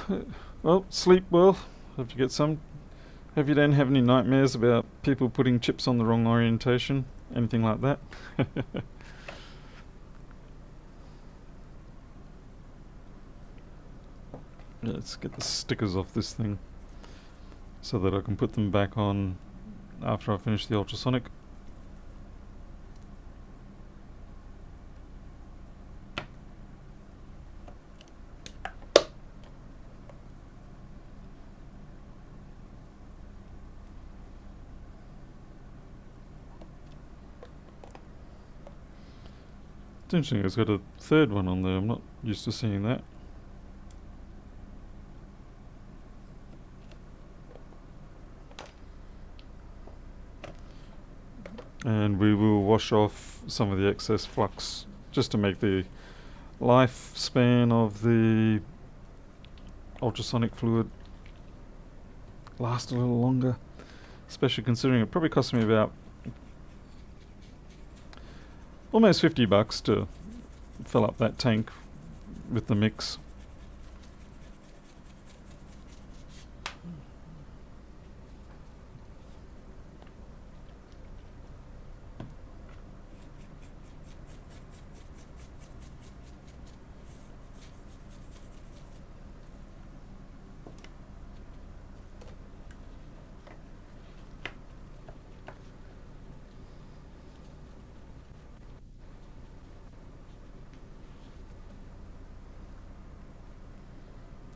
Well, sleep well. Hope you get some. Hope you don't have any nightmares about people putting chips on the wrong orientation. Anything like that. Yeah, let's get the stickers off this thing so that I can put them back on after I finish the ultrasonic. It's interesting, it's got a third one on there. I'm not used to seeing that. And we will wash off some of the excess flux just to make the lifespan of the ultrasonic fluid last a little longer, especially considering it probably cost me about almost $50 to fill up that tank with the mix.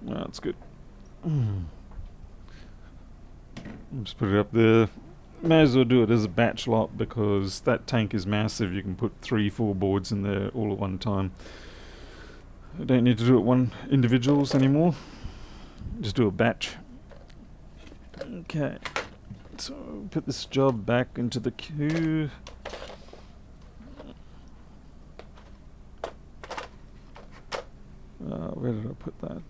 That's good. Just put it up there. May as well do it as a batch lot because that tank is massive. You can put 3-4 boards in there all at one time. I don't need to do it one individuals anymore. Just do a batch. Okay. So put this job back into the queue. Where did I put that?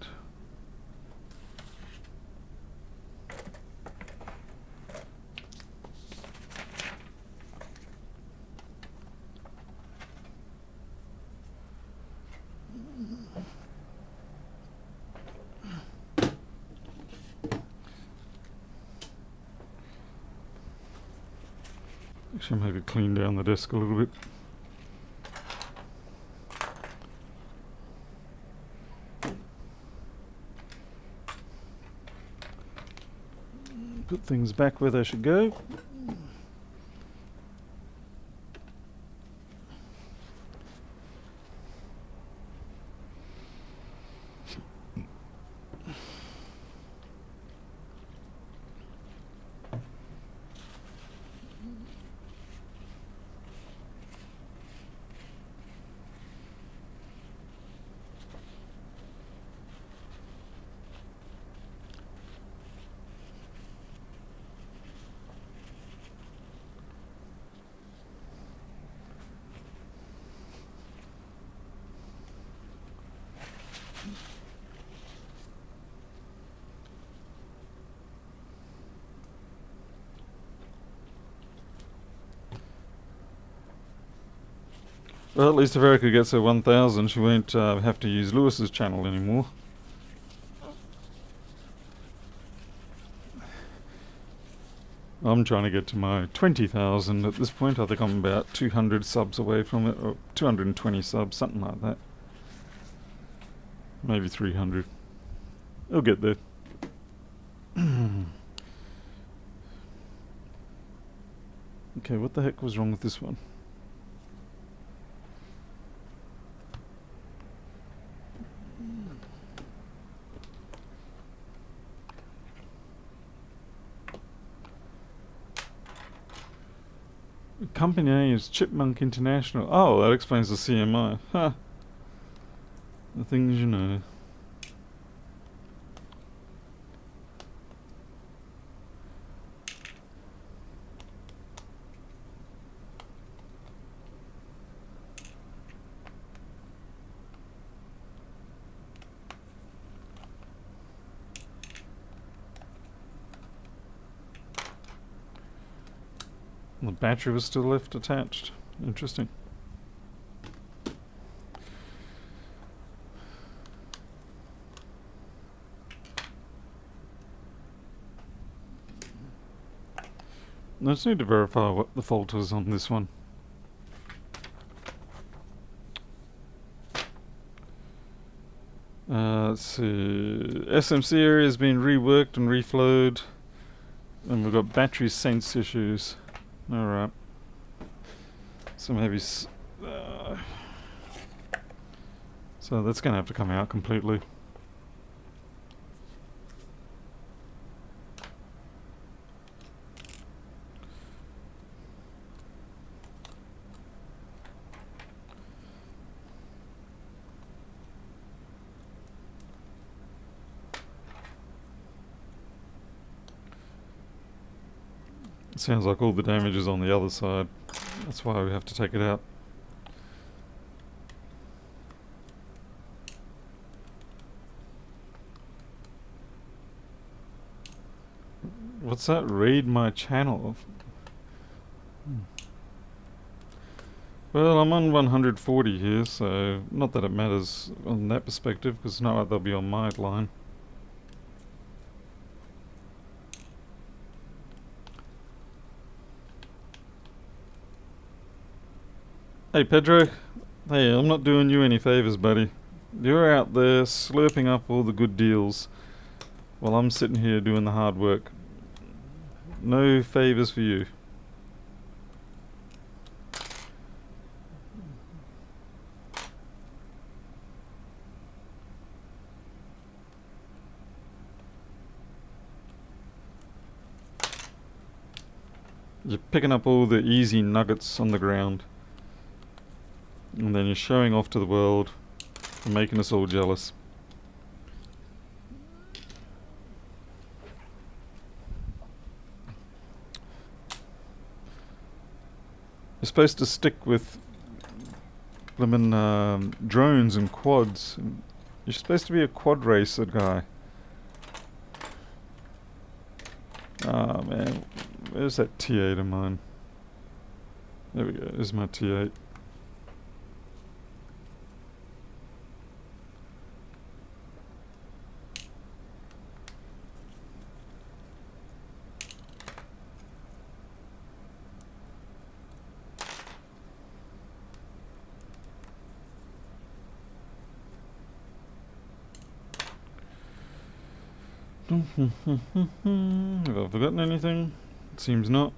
Actually, maybe clean down the desk a little bit. Put things back where they should go. Well, at least if Erica gets her 1000, she won't have to use Lewis's channel anymore. I'm trying to get to my 20,000 at this point. I think I'm about 200 subs away from it, or 220 subs, something like that. Maybe 300. It'll get there. Okay, what the heck was wrong with this one? Company name is Chipmunk International. Oh, that explains the CMI. Huh. The things you know. The battery was still left attached. Interesting. I just need to verify what the fault is on this one. Let's see. SMC area has been reworked and reflowed. And we've got battery sense issues. Alright. So maybe... so that's going to have to come out completely. Sounds like all the damage is on the other side. That's why we have to take it out. What's that? Read my channel. Well, I'm on 140 here, so not that it matters on that perspective, because no, they'll be on my line. Hey Pedro, hey, I'm not doing you any favors, buddy. You're out there slurping up all the good deals while I'm sitting here doing the hard work. No favors for you. You're picking up all the easy nuggets on the ground, and then you're showing off to the world and making us all jealous. You're supposed to stick with lemon drones and quads. You're supposed to be a quad racer guy. Ah man, where's that T8 of mine? There we go, there's my T8. Have I forgotten anything? It seems not.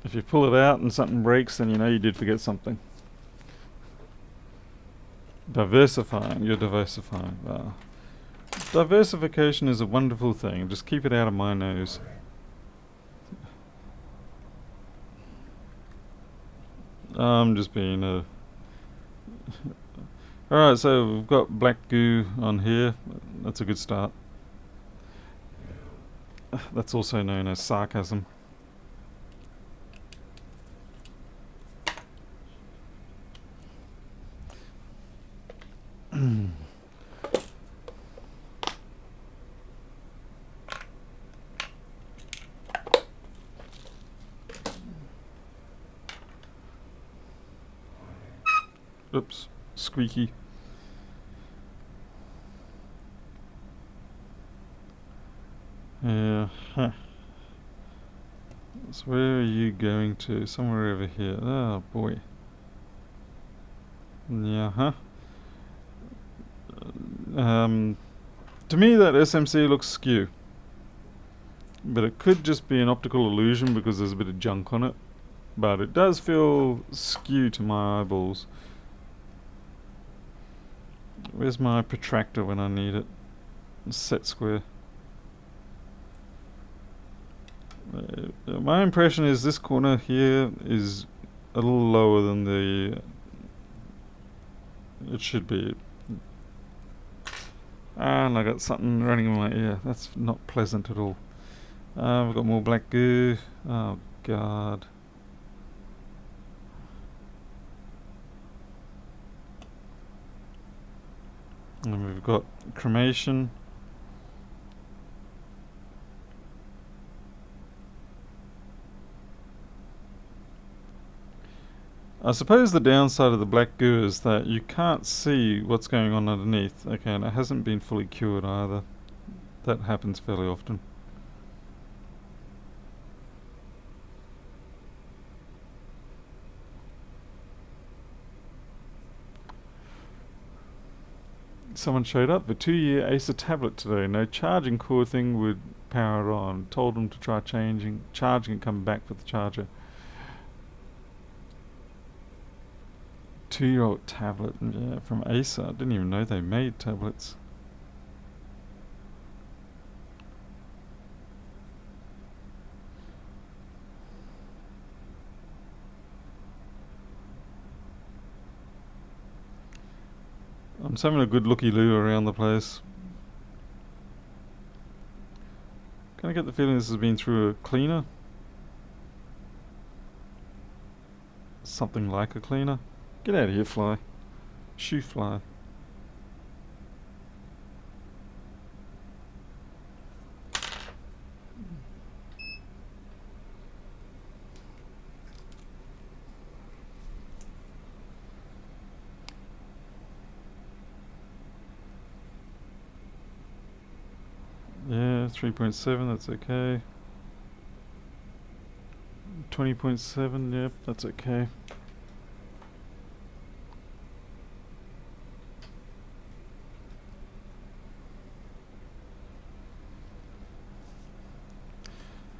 If you pull it out and something breaks, then you know you did forget something. Diversifying, you're diversifying. Diversification is a wonderful thing, just keep it out of my nose. I'm just being a... Alright, so we've got black goo on here. That's a good start. That's also known as sarcasm. Oops, squeaky. Yeah, huh. So where are you going to? Somewhere over here. Oh boy. Yeah, huh? To me that SMC looks skew. But it could just be an optical illusion because there's a bit of junk on it. But it does feel skew to my eyeballs. Where's my protractor when I need it? Set square. My impression is this corner here is a little lower than the... it should be. And I got something running in my ear. That's not pleasant at all. We've got more black goo. Oh god. And we've got cremation. I suppose the downside of the black goo is that you can't see what's going on underneath. Okay, and it hasn't been fully cured either. That happens fairly often. Someone showed up with 2-year Acer tablet today. No charging cord thing would power it on. Told them to try charging and come back with the charger. 2-year-old tablet, yeah, from Acer. I didn't even know they made tablets. I'm just having a good looky-loo around the place. Can I get the feeling this has been through a cleaner? Something like a cleaner. Get out of here, fly. Shoo, fly. Yeah, 3.7, that's okay. 20.7, yep, that's okay.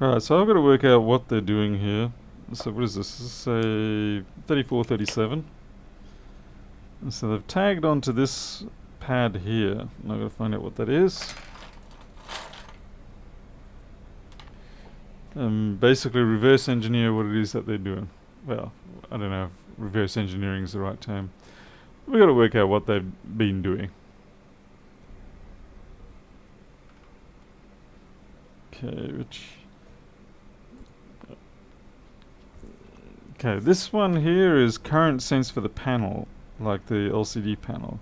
Alright, so I've got to work out what they're doing here. So what is this? This is a 3437. And so they've tagged onto this pad here. And I've got to find out what that is. Basically reverse engineer what it is that they're doing. Well, I don't know if reverse engineering is the right term. We've got to work out what they've been doing. Okay, okay, this one here is current sense for the panel, like the LCD panel.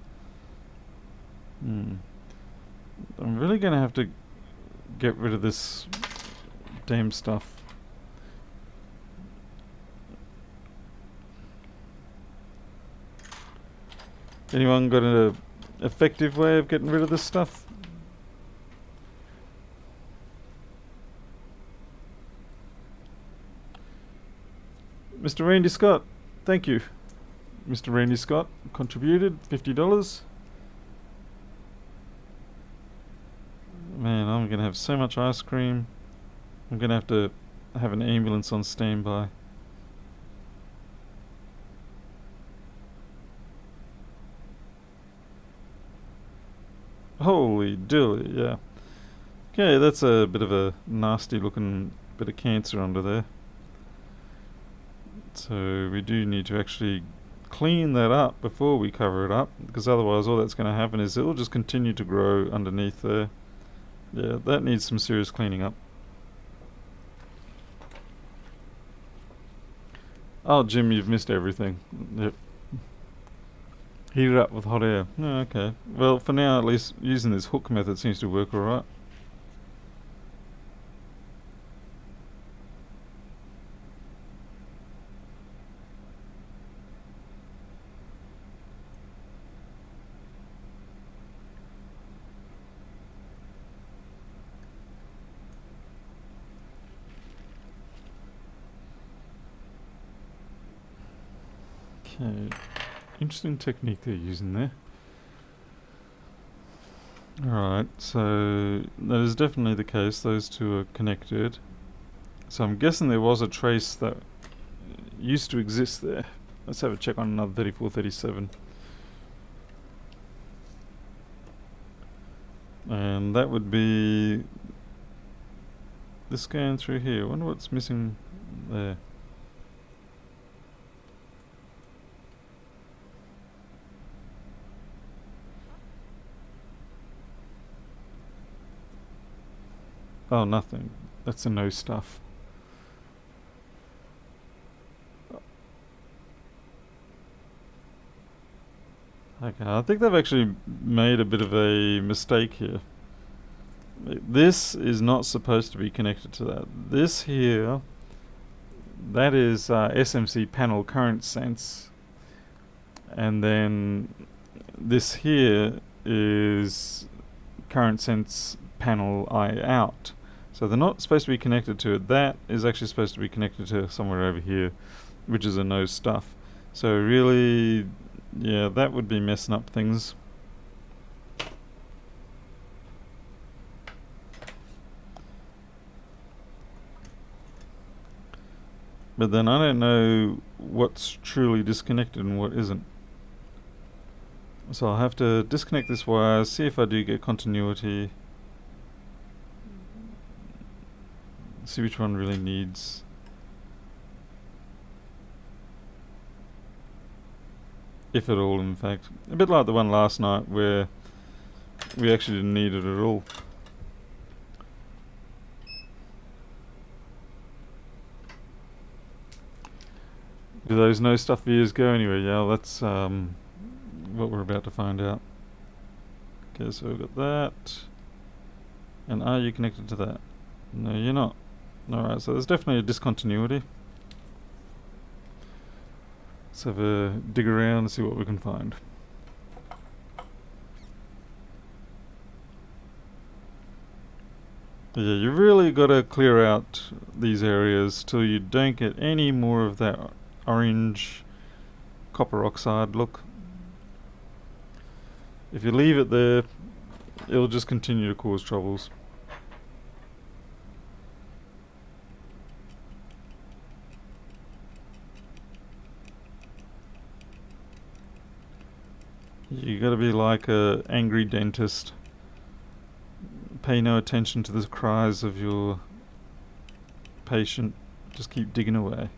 I'm really going to have to get rid of this damn stuff. Anyone got an effective way of getting rid of this stuff? Mr. Randy Scott, thank you. Mr. Randy Scott contributed $50. Man, I'm gonna have so much ice cream. I'm gonna have to have an ambulance on standby. Holy dilly, yeah. Okay, that's a bit of a nasty looking bit of cancer under there. So we do need to actually clean that up before we cover it up, because otherwise all that's going to happen is it'll just continue to grow underneath there. Yeah, that needs some serious cleaning up. Oh, Jim, you've missed everything. Yep. Heat it up with hot air. Oh, okay. Well, for now, at least using this hook method seems to work alright. Okay. Interesting technique they're using there. Alright, so that is definitely the case. Those two are connected. So I'm guessing there was a trace that used to exist there. Let's have a check on another 3437. And that would be this going through here. I wonder what's missing there. Oh, nothing. That's a no stuff. Okay, I think they've actually made a bit of a mistake here. This is not supposed to be connected to that. This here, that is SMC panel current sense. And then this here is current sense panel I out. So they're not supposed to be connected to it. That is actually supposed to be connected to somewhere over here, which is a no stuff. So really, yeah, that would be messing up things. But then I don't know what's truly disconnected and what isn't. So I'll have to disconnect this wire, see if I do get continuity. See which one really needs. If at all, in fact. A bit like the one last night where we actually didn't need it at all. Do those no stuff views go anywhere? Yeah, that's what we're about to find out. Okay, so we've got that. And are you connected to that? No, you're not. Alright, so there's definitely a discontinuity. Let's have a dig around and see what we can find. Yeah, you really got to clear out these areas till you don't get any more of that orange copper oxide look. If you leave it there, it'll just continue to cause troubles. You gotta be like a angry dentist. Pay no attention to the cries of your patient. Just keep digging away.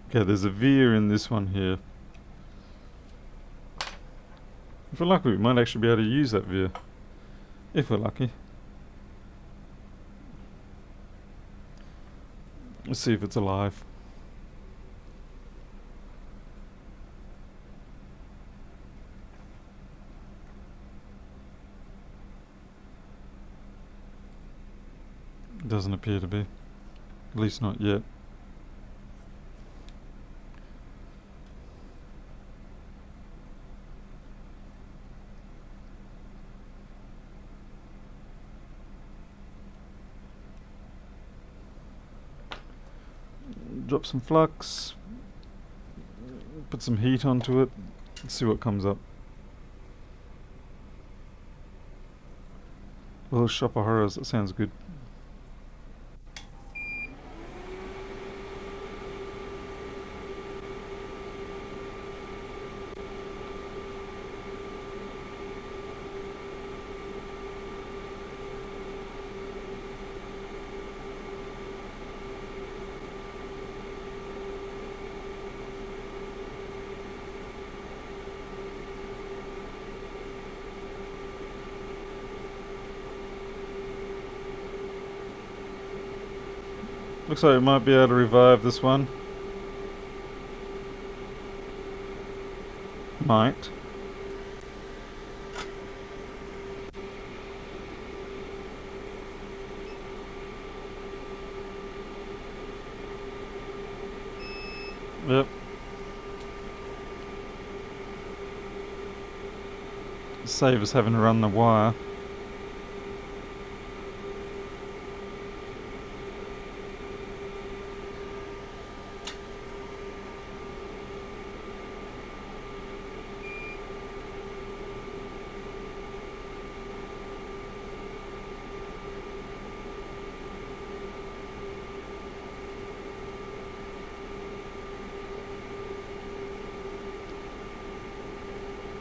Okay, there's a veer in this one here. If we're lucky, we might actually be able to use that veer. If we're lucky. Let's see if it's alive. Doesn't appear to be. At least not yet. Drop some flux, put some heat onto it, and see what comes up. Little shop of horrors, that sounds good. Looks like we might be able to revive this one. Might. Yep. Save us having to run the wire.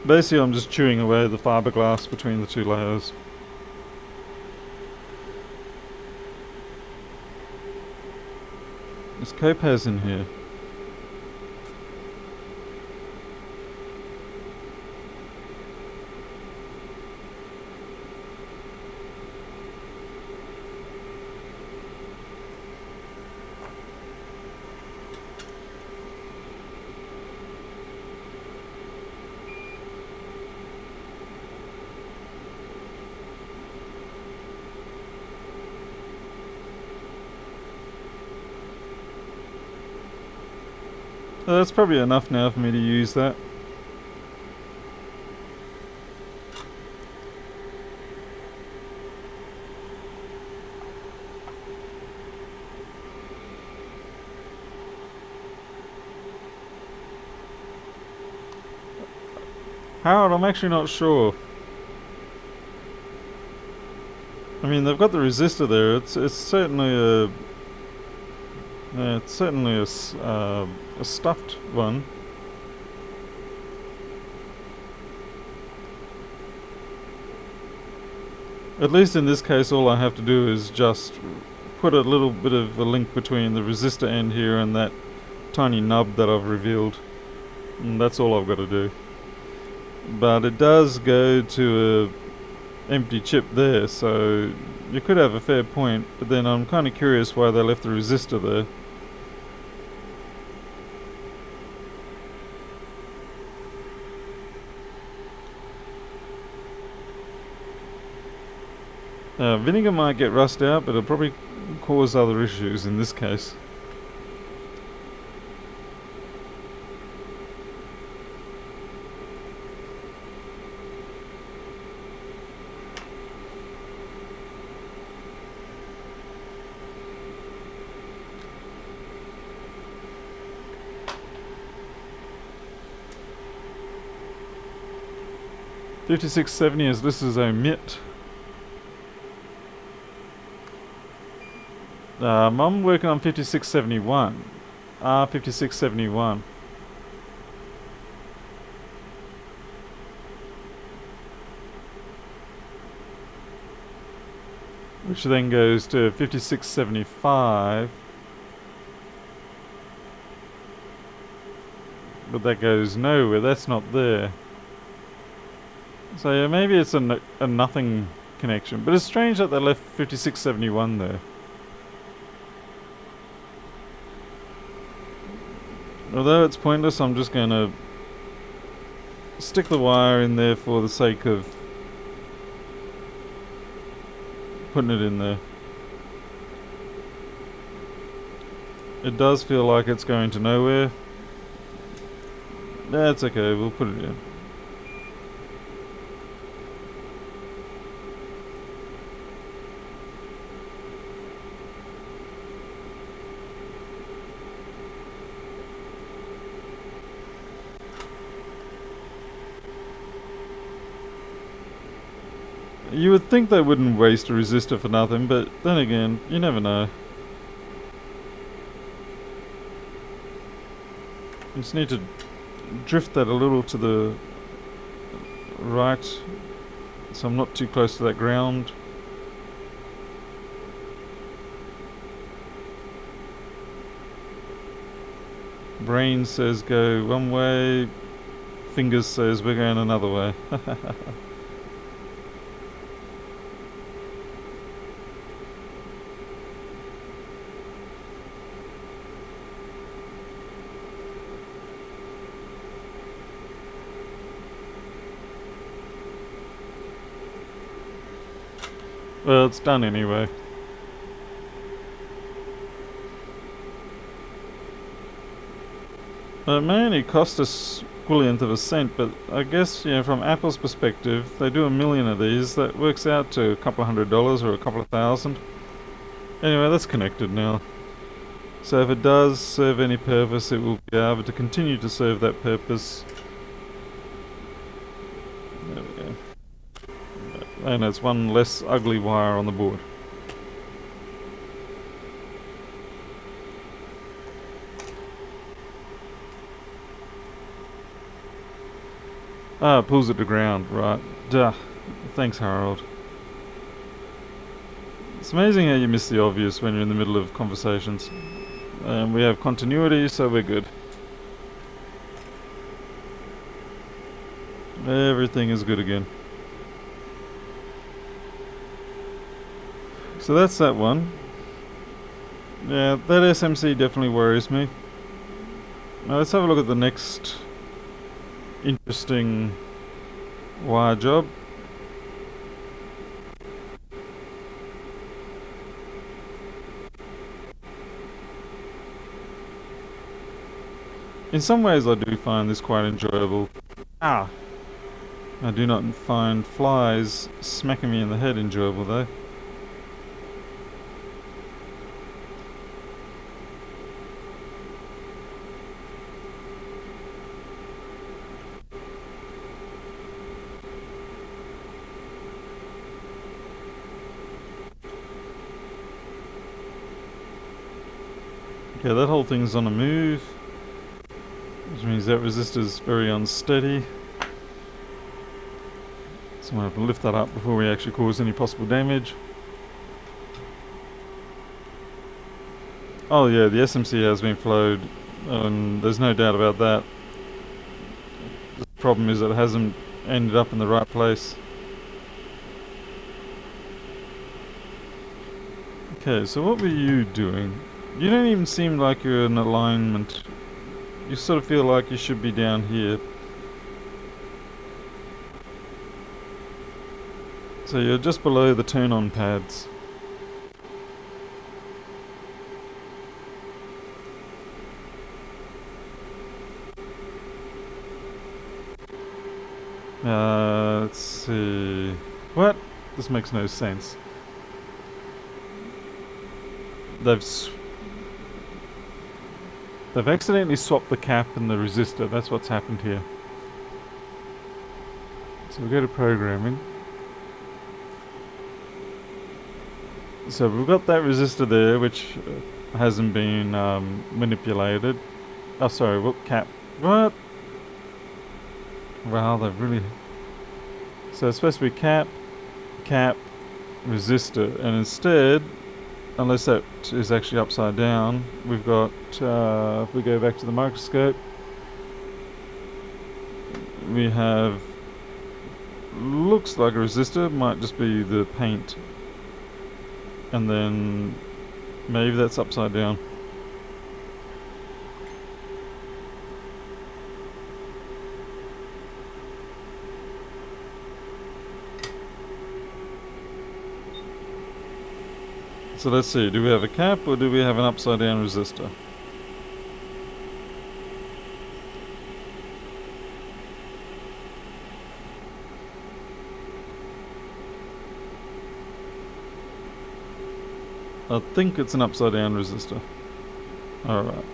Basically, I'm just chewing away the fiberglass between the two layers. There's Copaz in here. That's probably enough now for me to use that. Harold, I'm actually not sure. I mean, they've got the resistor there. It's certainly a a stuffed one. At least in this case, all I have to do is just put a little bit of a link between the resistor end here and that tiny nub that I've revealed. And that's all I've got to do. But it does go to a empty chip there, so you could have a fair point, but then I'm kind of curious why they left the resistor there. Vinegar might get rust out, but it'll probably cause other issues in this case. $56.70 is listed as omit. I'm working on 5671. R5671. Which then goes to 5675. But that goes nowhere, that's not there. So yeah, maybe it's a nothing connection. But it's strange that they left 5671 there. Although it's pointless, I'm just going to stick the wire in there for the sake of putting it in there. It does feel like it's going to nowhere. That's okay, we'll put it in. You would think they wouldn't waste a resistor for nothing, but then again, you never know. You just need to drift that a little to the right, so I'm not too close to that ground. Brain says go one way, fingers says we're going another way. Well, it's done anyway. It may only cost us squillionth of a cent, but I guess, you know, from Apple's perspective, they do 1,000,000 of these, that works out to a couple of $100 or a couple of thousand. Anyway, that's connected now. So if it does serve any purpose, it will be able to continue to serve that purpose. There we go. And it's one less ugly wire on the board. Ah, it pulls it to ground, right. Duh. Thanks, Harold. It's amazing how you miss the obvious when you're in the middle of conversations. And we have continuity, so we're good. Everything is good again. So that's that one. Yeah, that SMC definitely worries me. Now let's have a look at the next interesting wire job. In some ways I do find this quite enjoyable. Ah! I do not find flies smacking me in the head enjoyable though. Okay, that whole thing's on a move, which means that resistor's very unsteady. So I'm going to have to lift that up before we actually cause any possible damage. Oh yeah, the SMC has been flowed, and there's no doubt about that. Problem is that it hasn't ended up in the right place. Okay, so what were you doing? You don't even seem like you're in alignment. You sort of feel like you should be down here. So you're just below the turn-on pads. Let's see. What? This makes no sense. They've accidentally swapped the cap and the resistor. That's what's happened here. So we go to programming. So we've got that resistor there, which hasn't been manipulated. Oh, sorry, what cap? What? Wow, they've really... So it's supposed to be cap, resistor, and instead, unless that is actually upside down, we've got, if we go back to the microscope, we have, looks like a resistor, might just be the paint, and then maybe that's upside down. So let's see, do we have a cap or do we have an upside down resistor? I think it's an upside down resistor. Alright.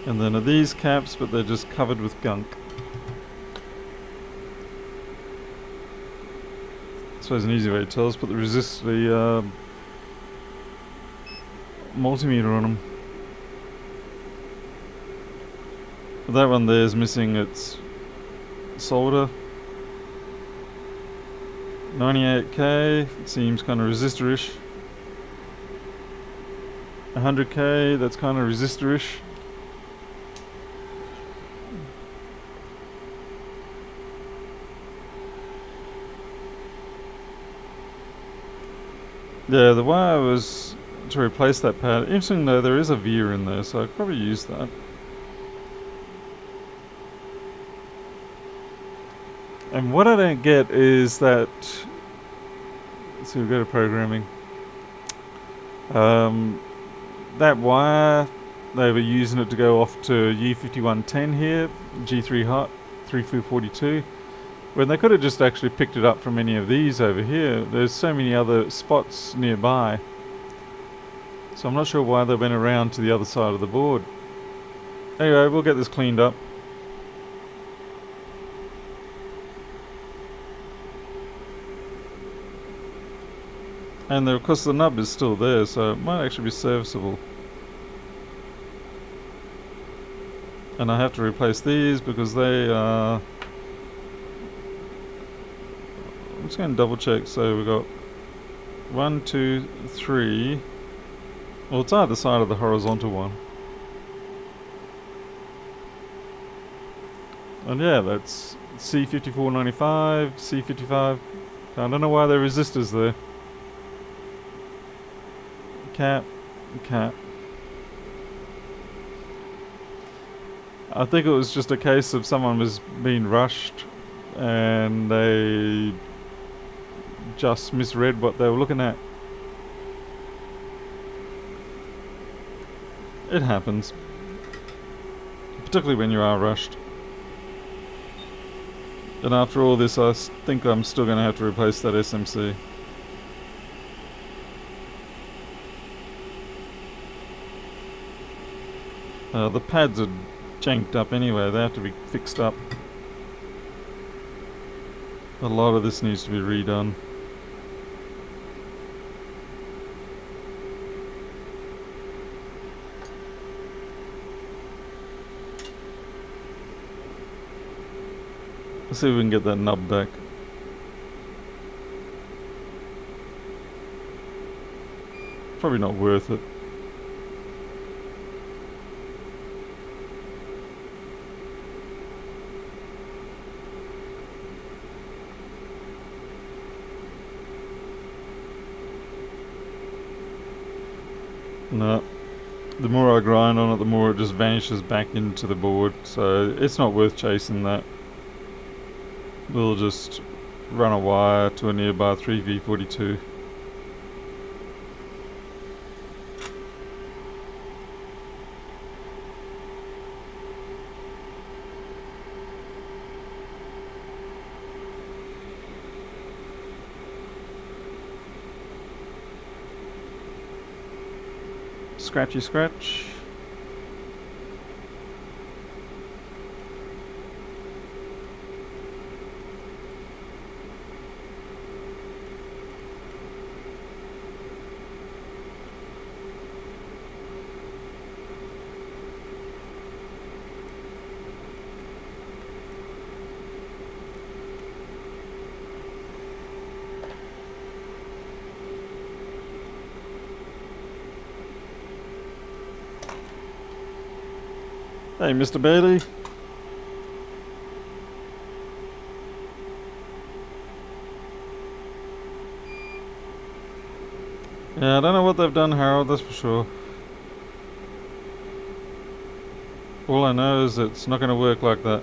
And then are these caps, but they're just covered with gunk. I suppose an easy way to tell is put the multimeter on them. But that one there is missing its solder. 98k, it seems kind of resistor-ish. 100k, that's kind of resistor-ish. Yeah, the wire was to replace that pad. Interesting though, there is a veer in there, so I could probably use that. And what I don't get is that... So we'll go to programming. That wire, they were using it to go off to U5110 here, G3 hot, 3442. When they could have just actually picked it up from any of these over here. There's so many other spots nearby. So I'm not sure why they went around to the other side of the board. Anyway, we'll get this cleaned up. And of course the nub is still there, so it might actually be serviceable. And I have to replace these because they are... I'm just going to double check. So we've got 1, 2, 3. Well, it's either side of the horizontal one. And yeah, that's C5495, C55. I don't know why there are resistors there. Cap. I think it was just a case of someone was being rushed and they just misread what they were looking at. It happens. Particularly when you are rushed. And after all this, I think I'm still going to have to replace that SMC. The pads are janked up anyway, they have to be fixed up. A lot of this needs to be redone. Let's see if we can get that nub back. Probably not worth it. No. The more I grind on it, the more it just vanishes back into the board. So it's not worth chasing that. We'll just run a wire to a nearby 3V42. Scratchy scratch. Hey, Mr. Bailey. Yeah, I don't know what they've done, Harold, that's for sure. All I know is it's not going to work like that.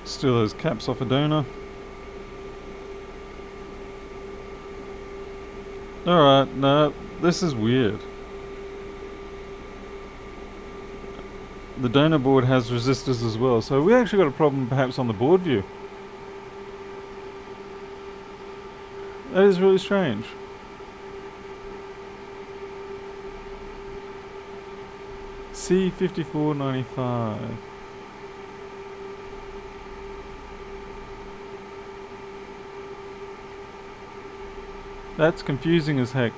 Steal those caps off a donor. Alright, no, this is weird. The donor board has resistors as well, so we actually got a problem perhaps on the board view. That is really strange. C5495. That's confusing as heck.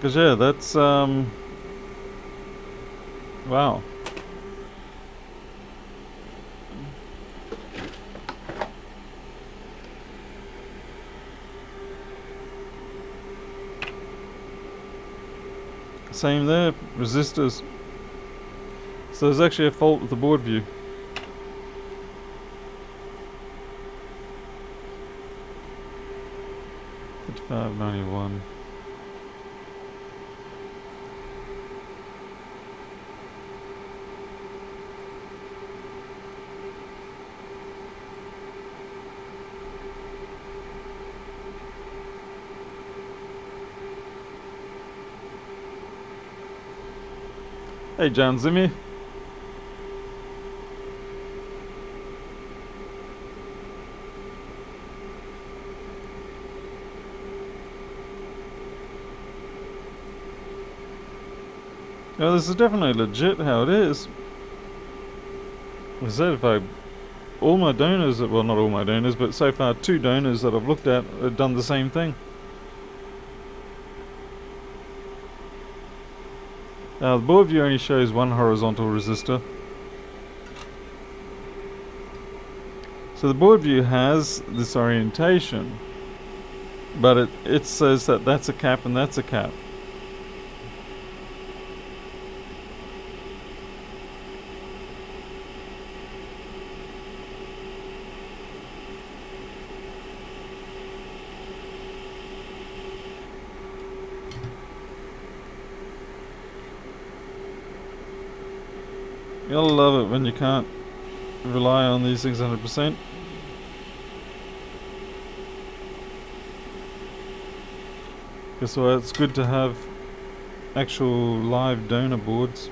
Cause yeah, that's wow. Same there, resistors. So there's actually a fault with the board view. $55.91. Hey, John Zimmy. Well, this is definitely legit how it is. I said all my donors, well not all my donors, but so far 2 donors that I've looked at have done the same thing. The board view only shows one horizontal resistor. So the board view has this orientation, but it says that that's a cap and that's a cap. You'll love it when you can't rely on these things 100%. That's why it's good to have actual live donor boards.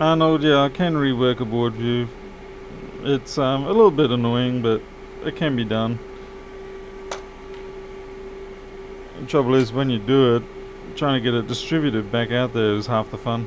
Arnold, yeah, I can rework a board view. It's a little bit annoying, but it can be done. The trouble is, when you do it, trying to get it distributed back out there is half the fun.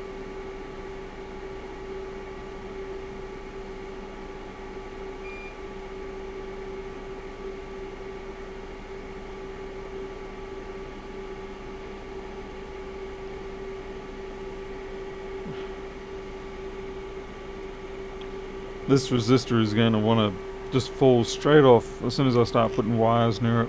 This resistor is going to want to just fall straight off as soon as I start putting wires near it.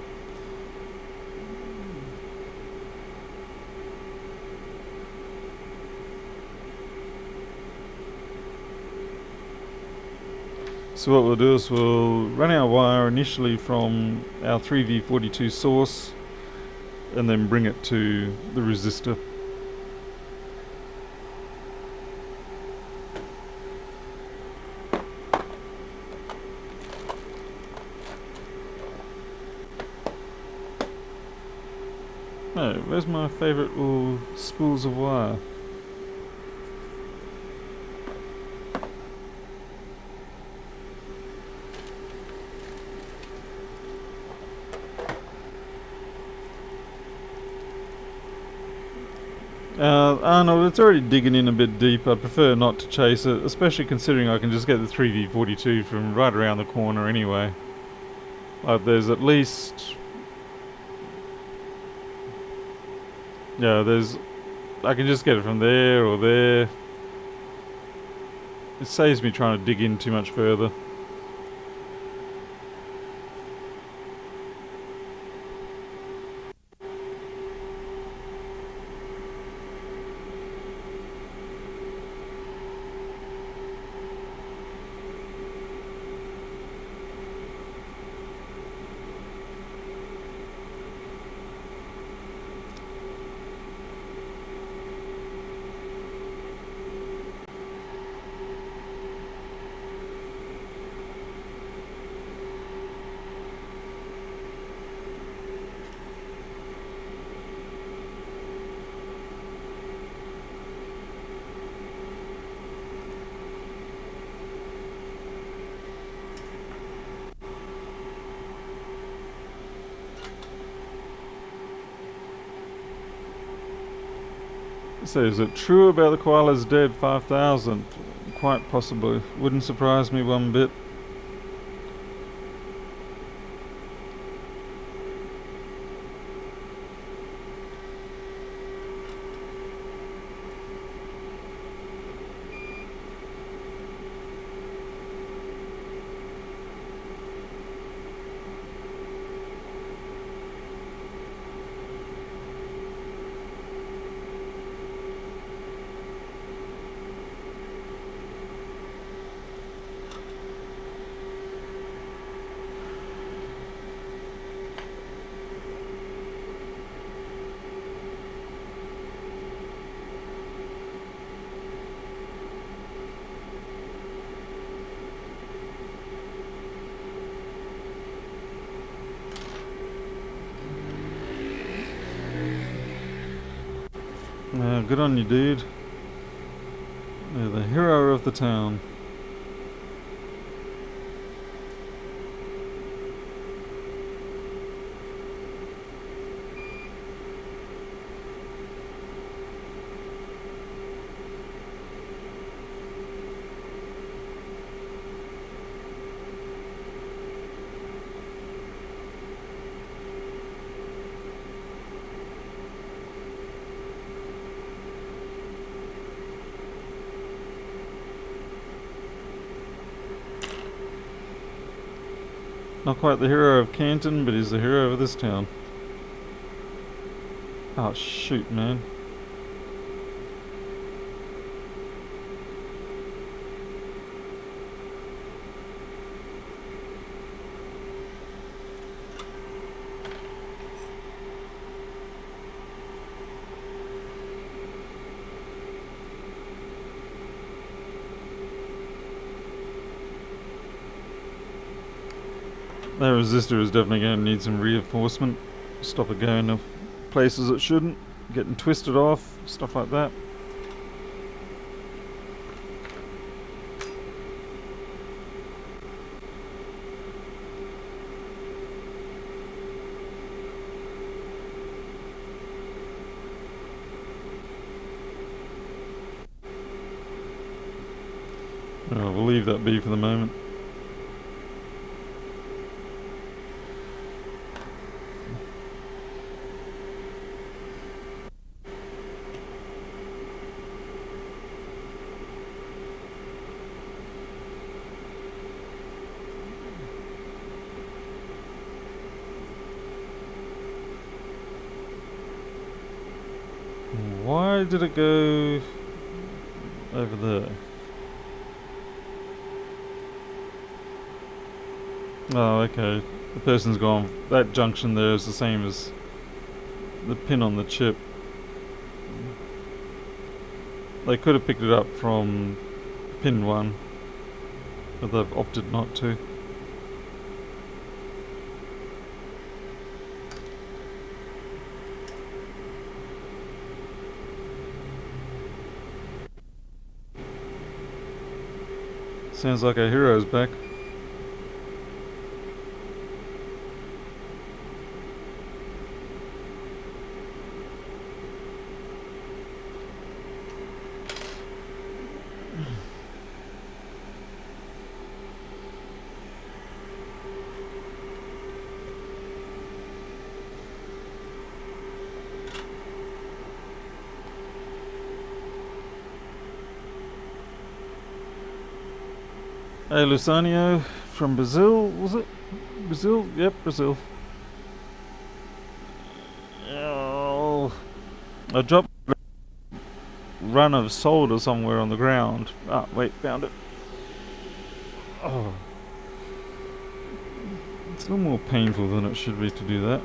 So what we'll do is we'll run our wire initially from our 3V42 source and then bring it to the resistor. Oh, where's my favourite little spools of wire? Arnold, it's already digging in a bit deep. I'd prefer not to chase it, especially considering I can just get the 3V42 from right around the corner anyway. Like there's at least... yeah, I can just get it from there or there. It saves me trying to dig in too much further. So is it true about the koala's dead 5,000? Quite possibly. Wouldn't surprise me one bit. Good on you, dude. You're the hero of the town. Not quite the hero of Canton, but he's the hero of this town. Oh shoot, man. That resistor is definitely going to need some reinforcement. Stop it going to places it shouldn't. Getting twisted off, stuff like that. We'll leave that be for the moment. Why did it go over there? Oh, okay. The person's gone. That junction there is the same as the pin on the chip. They could have picked it up from pin 1, but they've opted not to. Sounds like our hero's back. Hey, Luciano from Brazil, was it? Brazil? Yep, Brazil. Oh, I dropped a run of solder somewhere on the ground. Ah, wait, found it. Oh. It's a little more painful than it should be to do that.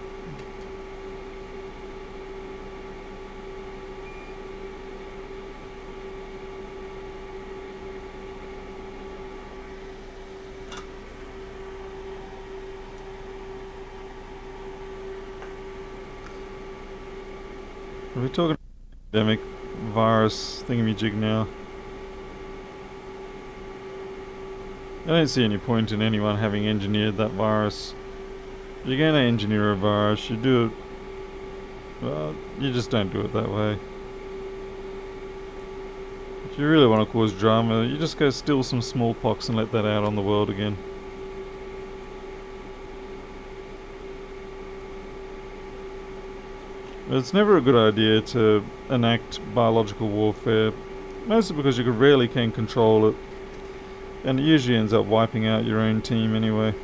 Are we talking pandemic virus thingamajig now? I don't see any point in anyone having engineered that virus. If you're going to engineer a virus, you do it. Well, you just don't do it that way. If you really want to cause drama, you just go steal some smallpox and let that out on the world again. It's never a good idea to enact biological warfare, mostly because you rarely can control it, and it usually ends up wiping out your own team anyway.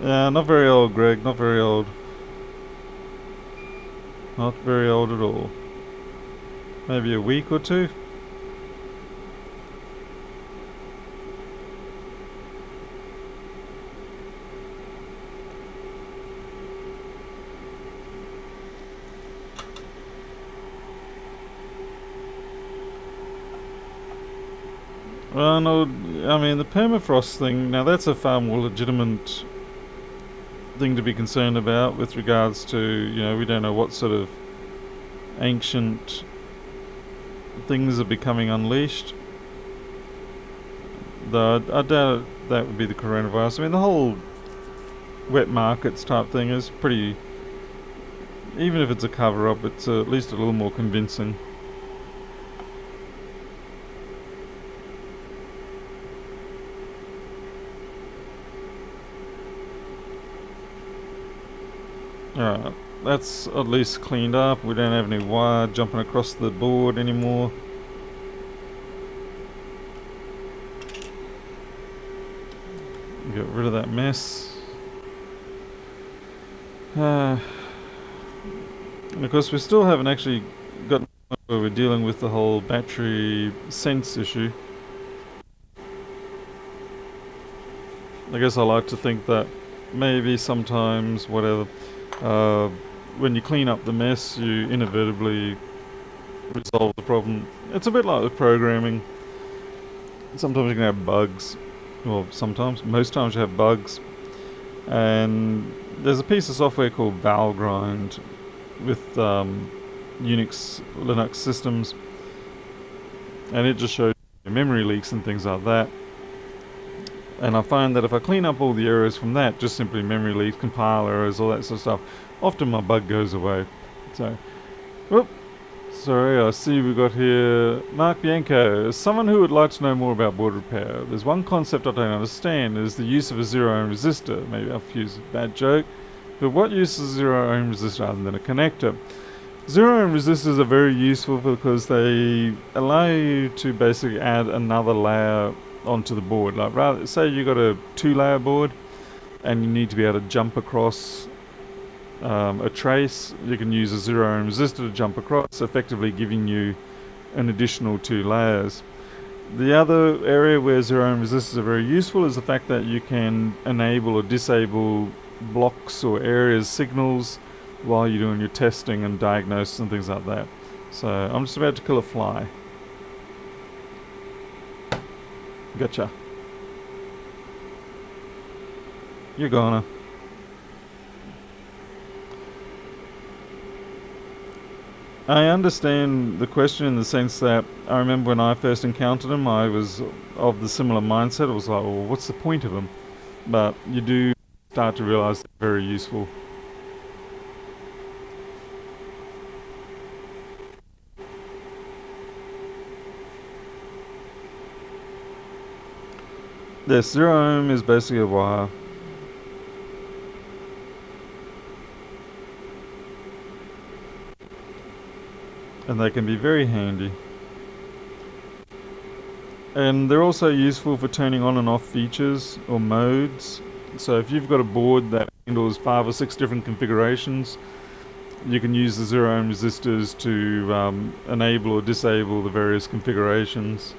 Yeah, not very old, Greg, not very old. Not very old at all. Maybe a week or two. Well, no, I mean the permafrost thing. Now that's a far more legitimate thing to be concerned about with regards to, we don't know what sort of ancient things are becoming unleashed. Though I doubt that would be the coronavirus. I mean the whole wet markets type thing is pretty. Even if it's a cover up, it's at least a little more convincing. Alright, that's at least cleaned up. We don't have any wire jumping across the board anymore. Get rid of that mess. And of course we still haven't actually gotten where we're dealing with the whole battery sense issue. I guess I like to think that maybe sometimes, whatever, when you clean up the mess, you inadvertently resolve the problem. It's a bit like with programming. Sometimes you can have bugs. Well, most times you have bugs. And there's a piece of software called Valgrind with Unix, Linux systems. And it just shows memory leaks and things like that. And I find that if I clean up all the errors from that, just simply memory leaks, compile errors, all that sort of stuff, often my bug goes away. So, whoop. Sorry, I see we got here Mark Bianco. As someone who would like to know more about board repair, there's one concept I don't understand, is the use of a zero ohm resistor. Maybe I've used a bad joke. But what use is a zero ohm resistor other than a connector? Zero ohm resistors are very useful because they allow you to basically add another layer onto the board. Like, rather, say you got a 2-layer board and you need to be able to jump across a trace, you can use a zero ohm resistor to jump across, effectively giving you an additional 2 layers. The other area where zero ohm resistors are very useful is the fact that you can enable or disable blocks or areas, signals, while you're doing your testing and diagnosis and things like that. So I'm just about to kill a fly. Gotcha. You're gonna. I understand the question in the sense that I remember when I first encountered them, I was of the similar mindset. It was like, well, what's the point of them? But you do start to realize they're very useful. Yes, zero ohm is basically a wire. And they can be very handy. And they're also useful for turning on and off features or modes. So if you've got a board that handles 5 or 6 different configurations, you can use the zero ohm resistors to enable or disable the various configurations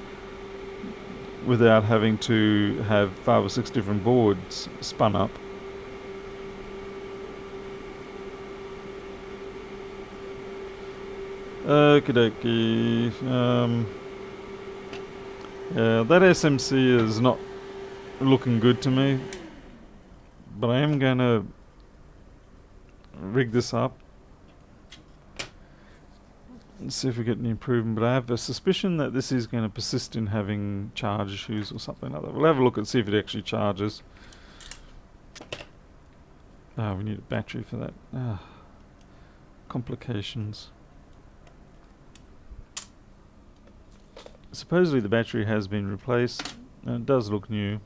without having to have 5 or 6 different boards spun up. Okie dokie. Yeah, that SMC is not looking good to me. But I am going to rig this up and see if we get any improvement. But I have a suspicion that this is going to persist in having charge issues or something like that. We'll have a look and see if it actually charges. We need a battery for that. Complications. Supposedly the battery has been replaced, and it does look new.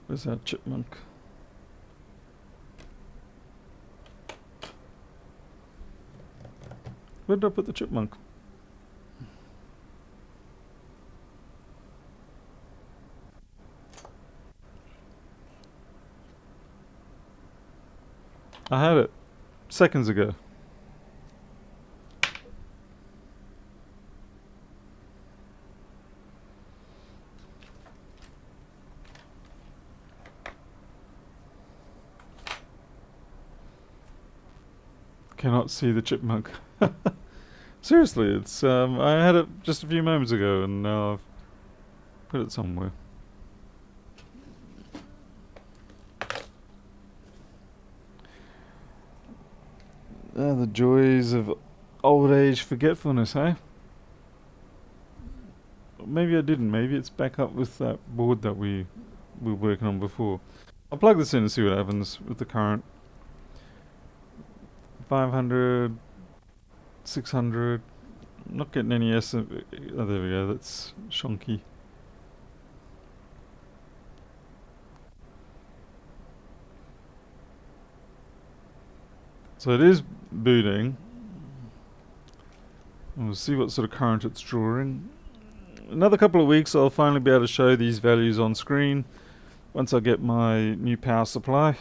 Where's that chipmunk? Where did I put the chipmunk? I had it seconds ago. cannot see the chipmunk. Seriously, it's I had it just a few moments ago, and now I've put it somewhere. The joys of old age forgetfulness, eh? Maybe I didn't. Maybe it's back up with that board that we were working on before. I'll plug this in and see what happens with the current. 500, 600. I'm not getting any S. Oh, there we go. That's shonky. So it is booting. We'll see what sort of current it's drawing. Another couple of weeks I'll finally be able to show these values on screen once I get my new power supply.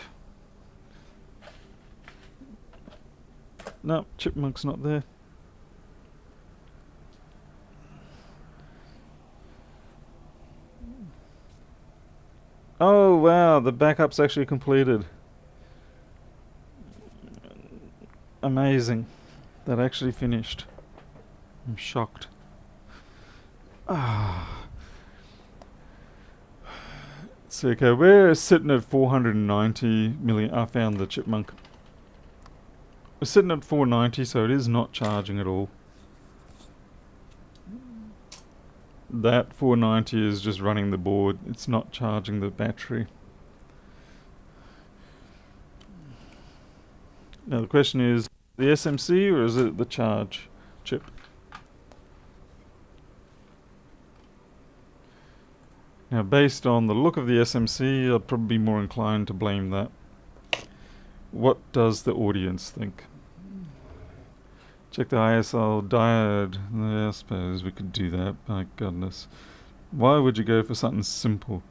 No, chipmunk's not there. Oh wow, the backup's actually completed. Amazing. That actually finished. I'm shocked. So okay, we're sitting at 490 million. I found the chipmunk. We're sitting at 490, so it is not charging at all. That 490 is just running the board. It's not charging the battery. Now the question is, the SMC or is it the charge chip? Now based on the look of the SMC, I'd probably be more inclined to blame that. What does the audience think? Check the ISL diode. Yeah, I suppose we could do that. My goodness. Why would you go for something simple?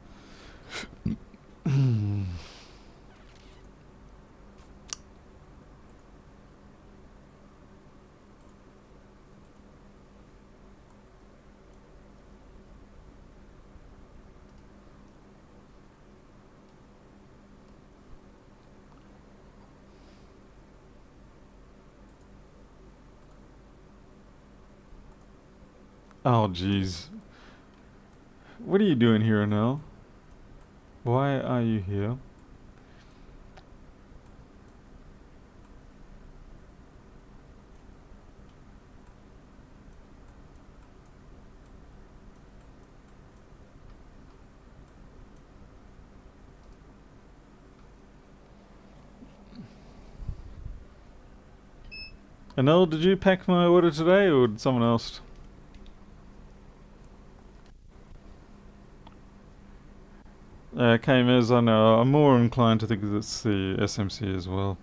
Oh, jeez. What are you doing here now? Why are you here? Anel, did you pack my order today or did someone else? KMS, I know. I'm more inclined to think that it's the SMC as well.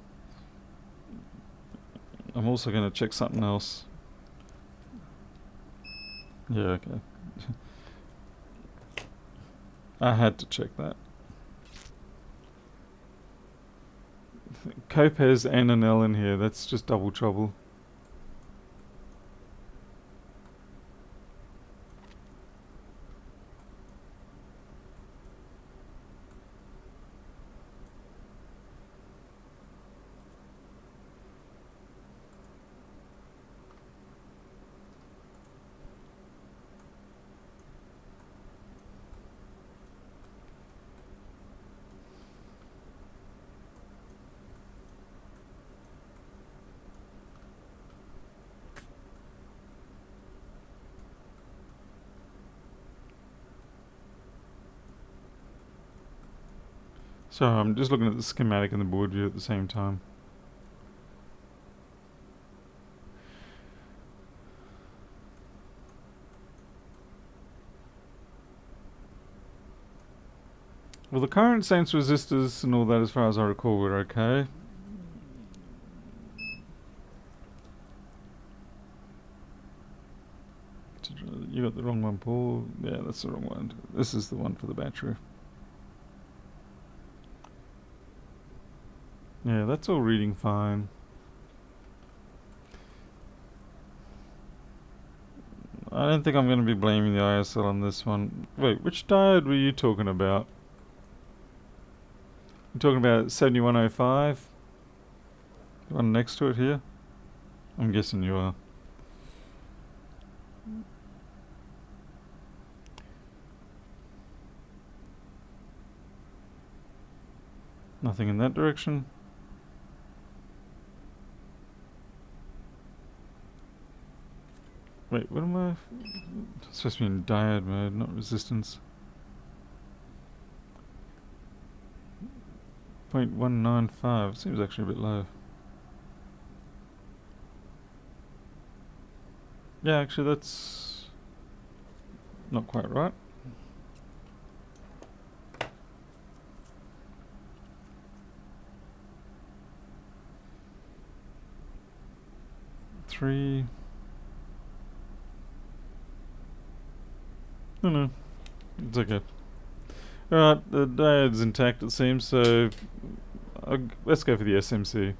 I'm also going to check something else. Yeah, okay. I had to check that. Copez and an L in here. That's just double trouble. So I'm just looking at the schematic and the board view at the same time. Well, the current sense resistors and all that, as far as I recall, were okay. You got the wrong one, Paul. Yeah, that's the wrong one. This is the one for the battery. Yeah, that's all reading fine. I don't think I'm going to be blaming the ISL on this one. Wait, which diode were you talking about? You're talking about 7105? The one next to it here? I'm guessing you are. Nothing in that direction. Wait, what am I? It's supposed to be in diode mode, not resistance. 0.195 seems actually a bit low. Yeah, actually that's not quite right. Three. No, it's okay. Alright, the diode's intact it seems, so let's go for the SMC.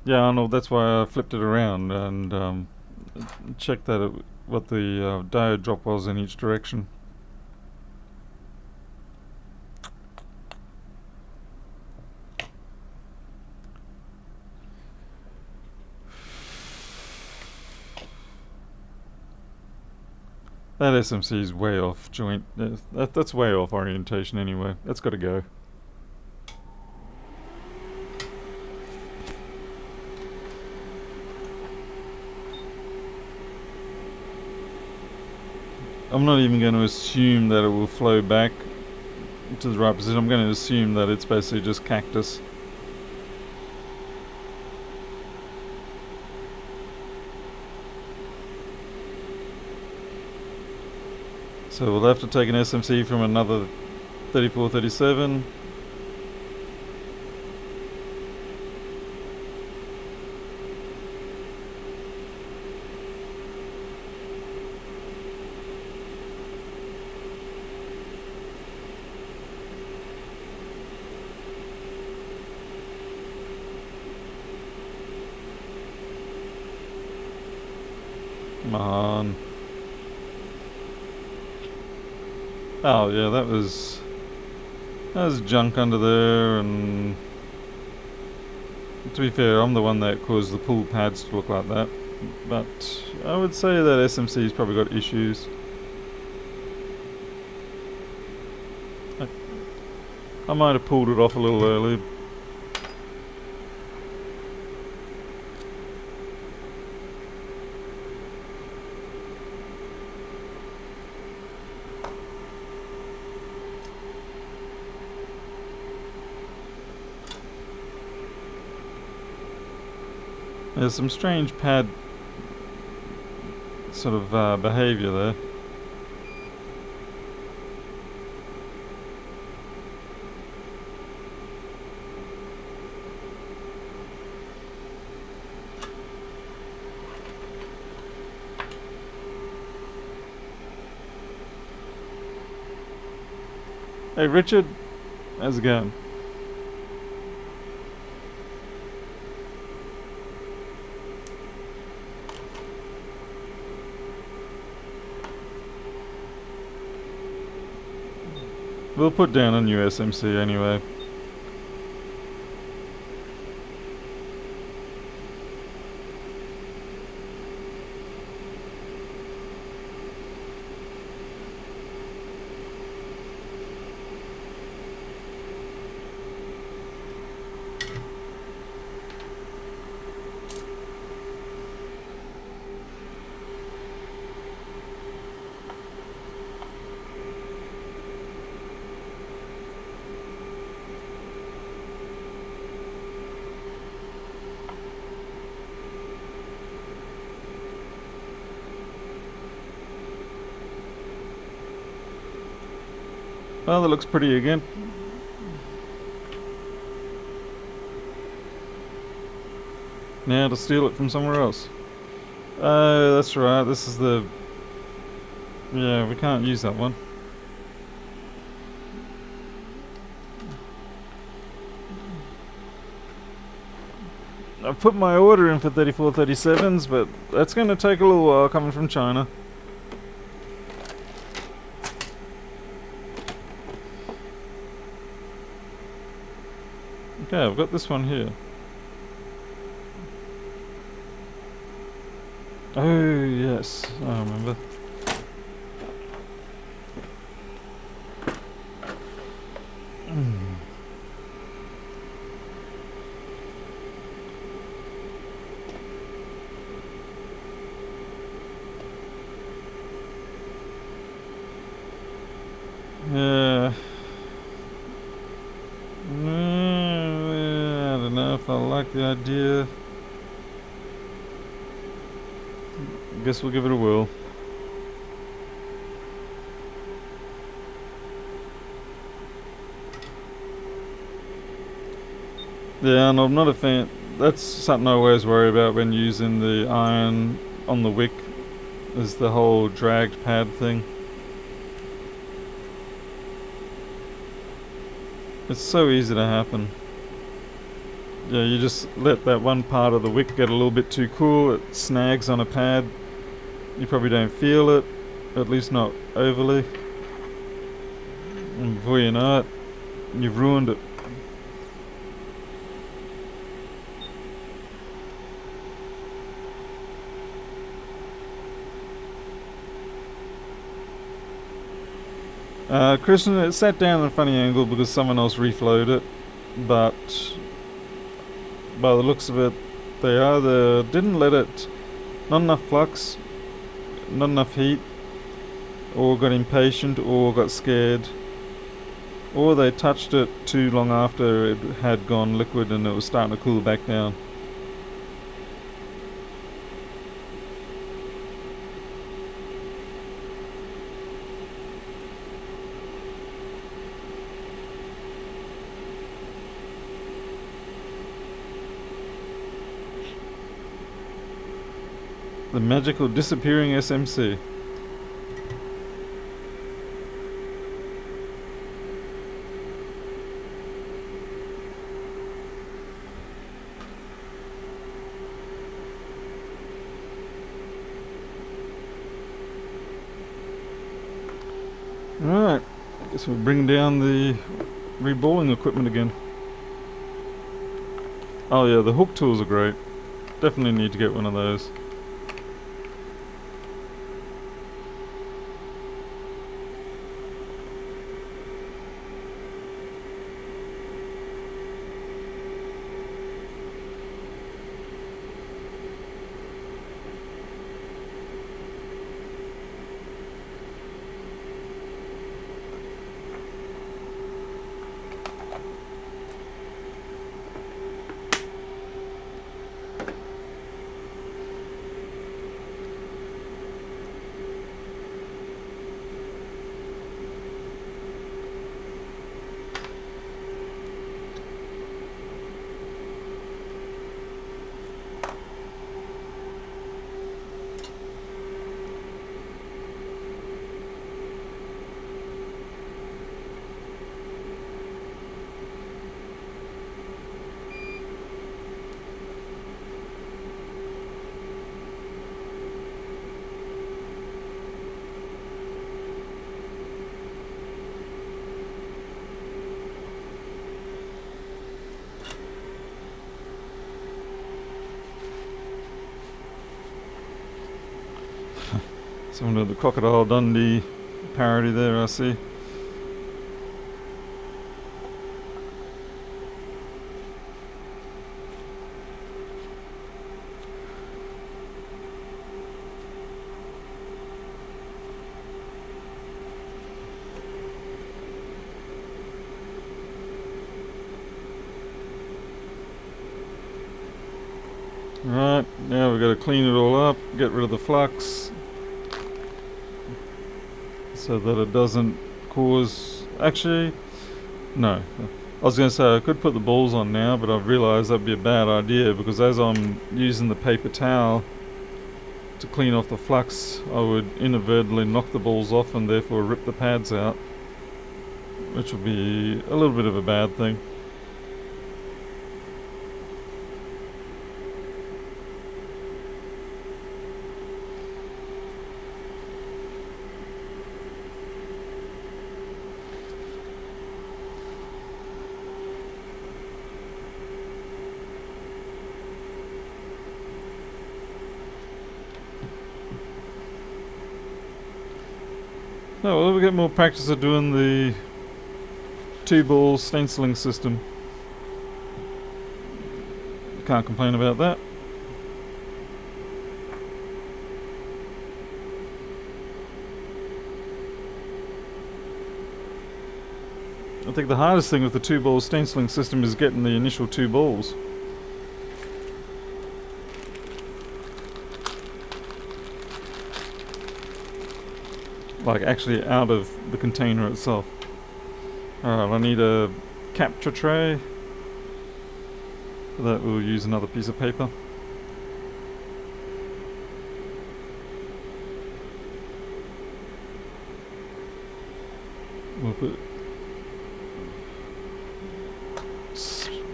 Yeah, Arnold, that's why I flipped it around and checked that what the diode drop was in each direction. That SMC is way off joint. That's way off orientation anyway. That's got to go. I'm not even going to assume that it will flow back to the right position. I'm going to assume that it's basically just cactus. So we'll have to take an SMC from another 3437. Come on. Oh yeah, that was junk under there, and to be fair, I'm the one that caused the pull pads to look like that. But I would say that SMC's probably got issues. I might have pulled it off a little early. There's some strange pad sort of behavior there. Hey Richard, how's it going? We'll put down a new SMC anyway. Well, that looks pretty again. Now to steal it from somewhere else. Oh, that's right. This is the... Yeah, we can't use that one. I've put my order in for 3437s, but that's going to take a little while coming from China. Okay, I've got this one here. Oh yes, I remember. Yeah. I don't know if I like the idea. Guess we'll give it a whirl. Yeah, and I'm not a fan. That's something I always worry about when using the iron on the wick, is the whole dragged pad thing. It's so easy to happen. Yeah, you just let that one part of the wick get a little bit too cool, it snags on a pad. You probably don't feel it, at least not overly. And before you know it, you've ruined it. Christian, it sat down at a funny angle because someone else reflowed it, but by the looks of it, they either didn't let it, not enough flux, not enough heat, or got impatient, or got scared, or they touched it too long after it had gone liquid and it was starting to cool back down. The magical disappearing SMC. Alright, I guess we'll bring down the reballing equipment again. Oh yeah, the hook tools are great. Definitely need to get one of those. Some of the Crocodile Dundee parody there, I see. Right, now we've got to clean it all up, get rid of the flux, so that it doesn't cause... Actually, no. I was going to say I could put the balls on now, but I've realised that'd be a bad idea, because as I'm using the paper towel to clean off the flux, I would inadvertently knock the balls off and therefore rip the pads out, which would be a little bit of a bad thing. Oh, well, we get more practice at doing the 2-ball stenciling system. Can't complain about that. I think the hardest thing with the 2-ball stenciling system is getting the initial 2 balls. Like actually out of the container itself. Alright, I need a capture tray. For that we'll use another piece of paper. We'll put...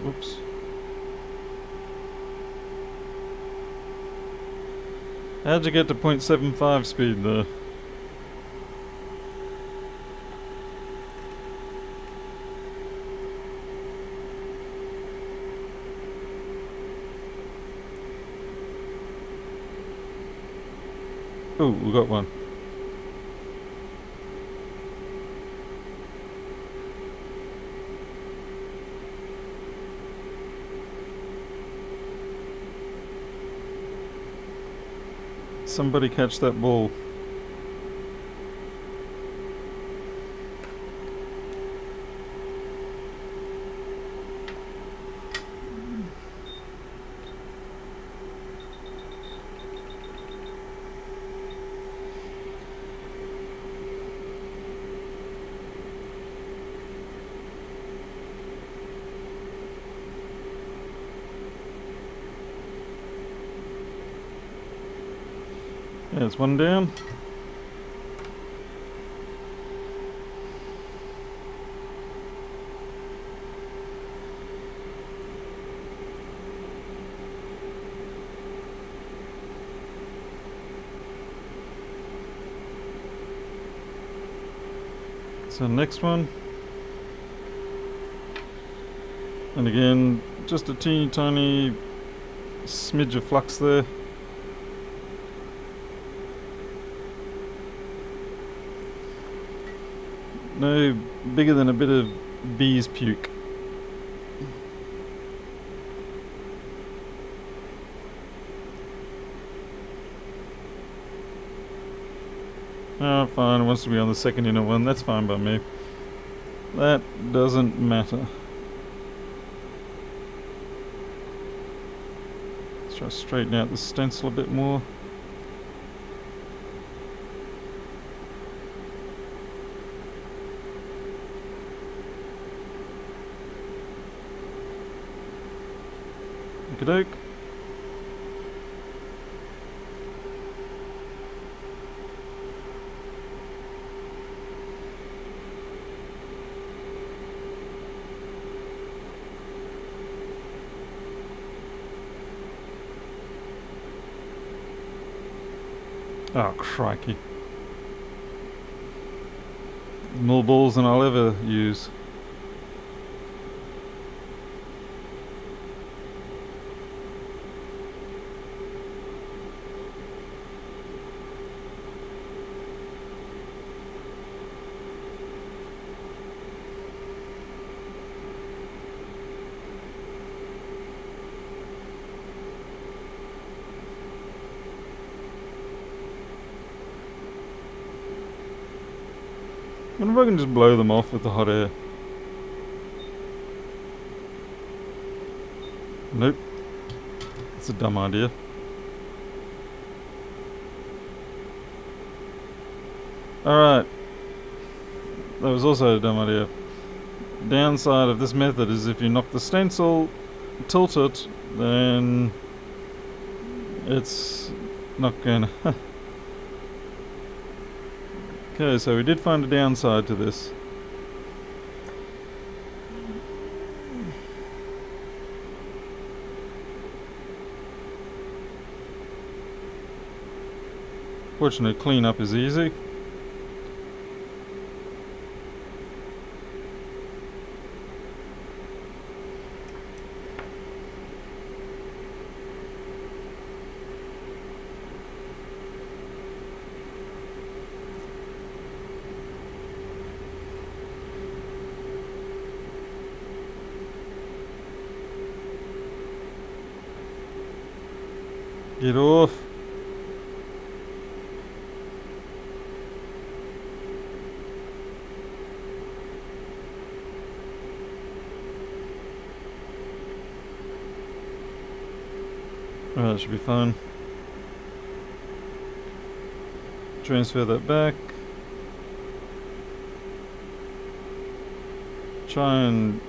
Whoops. How'd you get to 0.75 speed there? Oh, we got one. Somebody catch that ball. Yeah, it's one down. So next one. And again, just a teeny tiny smidge of flux there. No bigger than a bit of bee's puke. Oh, fine, it wants to be on the second inner one, that's fine by me. That doesn't matter. Let's try to straighten out the stencil a bit more. Okey-doke. Oh, crikey. More balls than I'll ever use. I wonder if I can just blow them off with the hot air. Nope. That's a dumb idea. Alright. That was also a dumb idea. Downside of this method is if you knock the stencil, tilt it, then it's not gonna... Okay, so we did find a downside to this. Fortunately, cleanup is easy. Get off. Alright, that should be fine. Transfer that back. Try and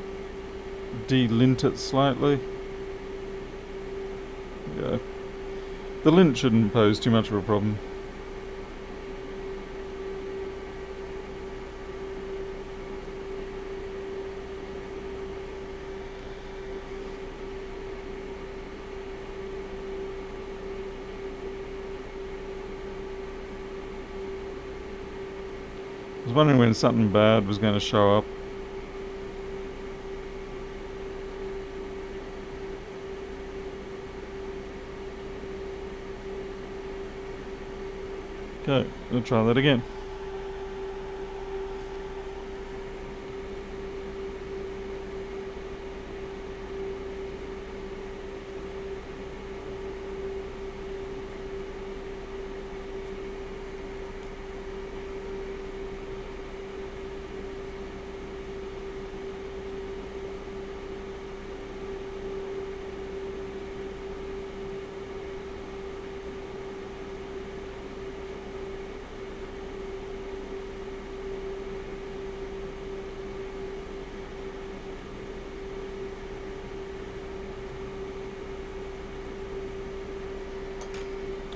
de-lint it slightly. Yeah. The lint shouldn't pose too much of a problem. I was wondering when something bad was going to show up. Okay, we'll try that again.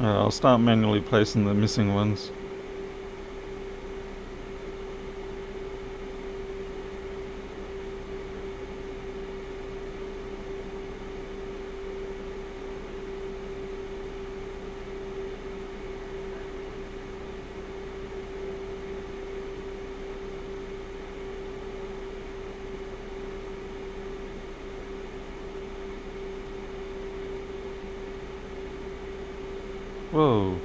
I'll start manually placing the missing ones. Whoa.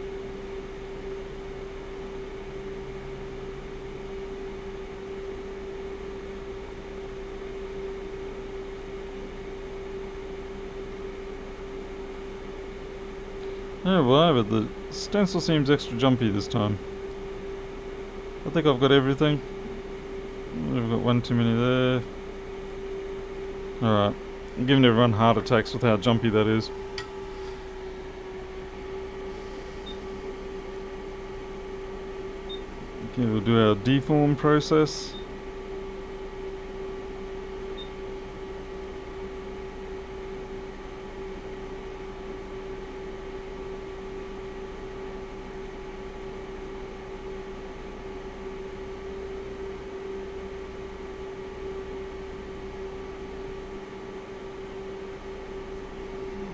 Oh, why? But the stencil seems extra jumpy this time. I think I've got everything. We've got one too many there. Alright. I'm giving everyone heart attacks with how jumpy that is. Okay, we'll do our deform process.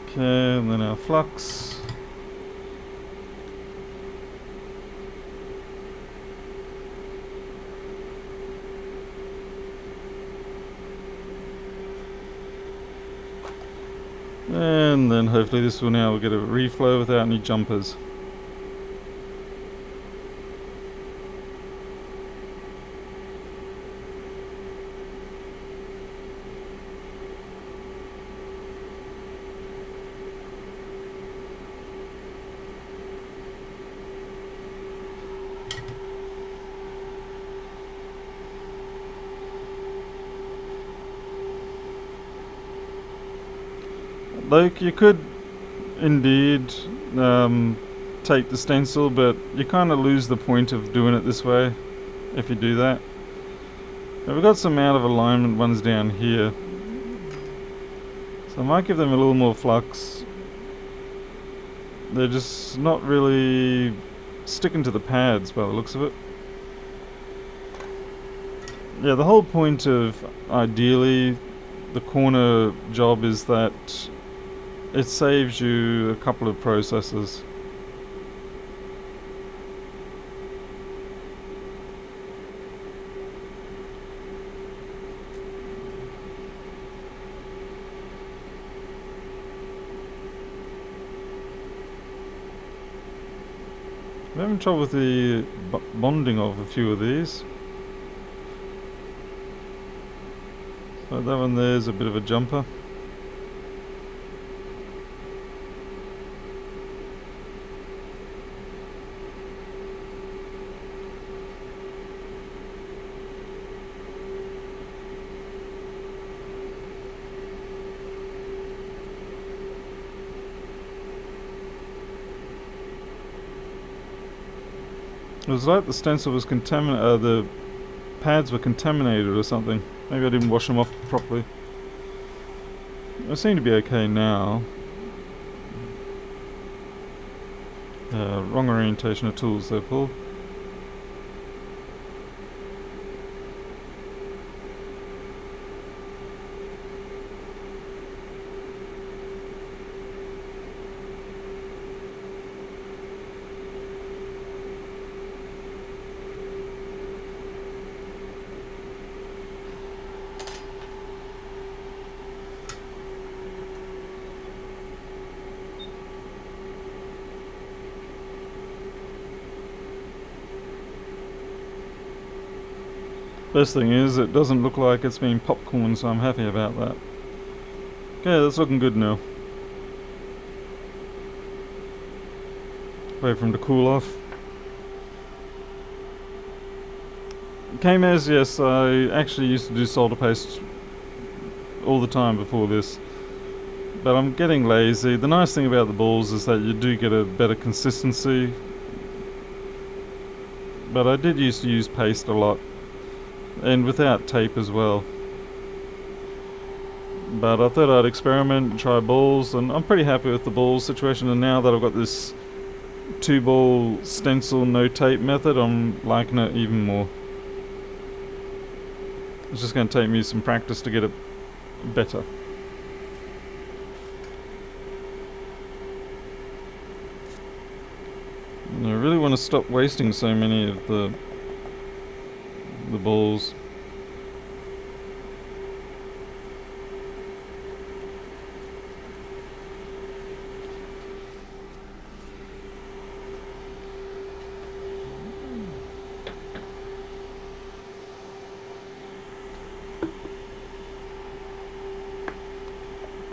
Okay, and then our flux. And then hopefully this will now get a reflow without any jumpers. Like, you could indeed take the stencil, but you kind of lose the point of doing it this way if you do that. Now we've got some out of alignment ones down here, so I might give them a little more flux. They're just not really sticking to the pads by the looks of it. Yeah, the whole point of ideally the corner job is that it saves you a couple of processes. I'm having trouble with the bonding of a few of these. So that one there's a bit of a jumper. It was like the stencil was contaminated, the pads were contaminated or something. Maybe I didn't wash them off properly. They seem to be okay now. Wrong orientation of tools there, Paul. Best thing is, it doesn't look like it's been popcorn, so I'm happy about that. Okay, that's looking good now. Wait for him to cool off. K-Mez, yes, I actually used to do solder paste all the time before this. But I'm getting lazy. The nice thing about the balls is that you do get a better consistency. But I did used to use paste a lot. And without tape as well. But I thought I'd experiment and try balls, and I'm pretty happy with the balls situation. And now that I've got this 2-ball stencil no tape method, I'm liking it even more. It's just going to take me some practice to get it better. And I really want to stop wasting so many of the balls.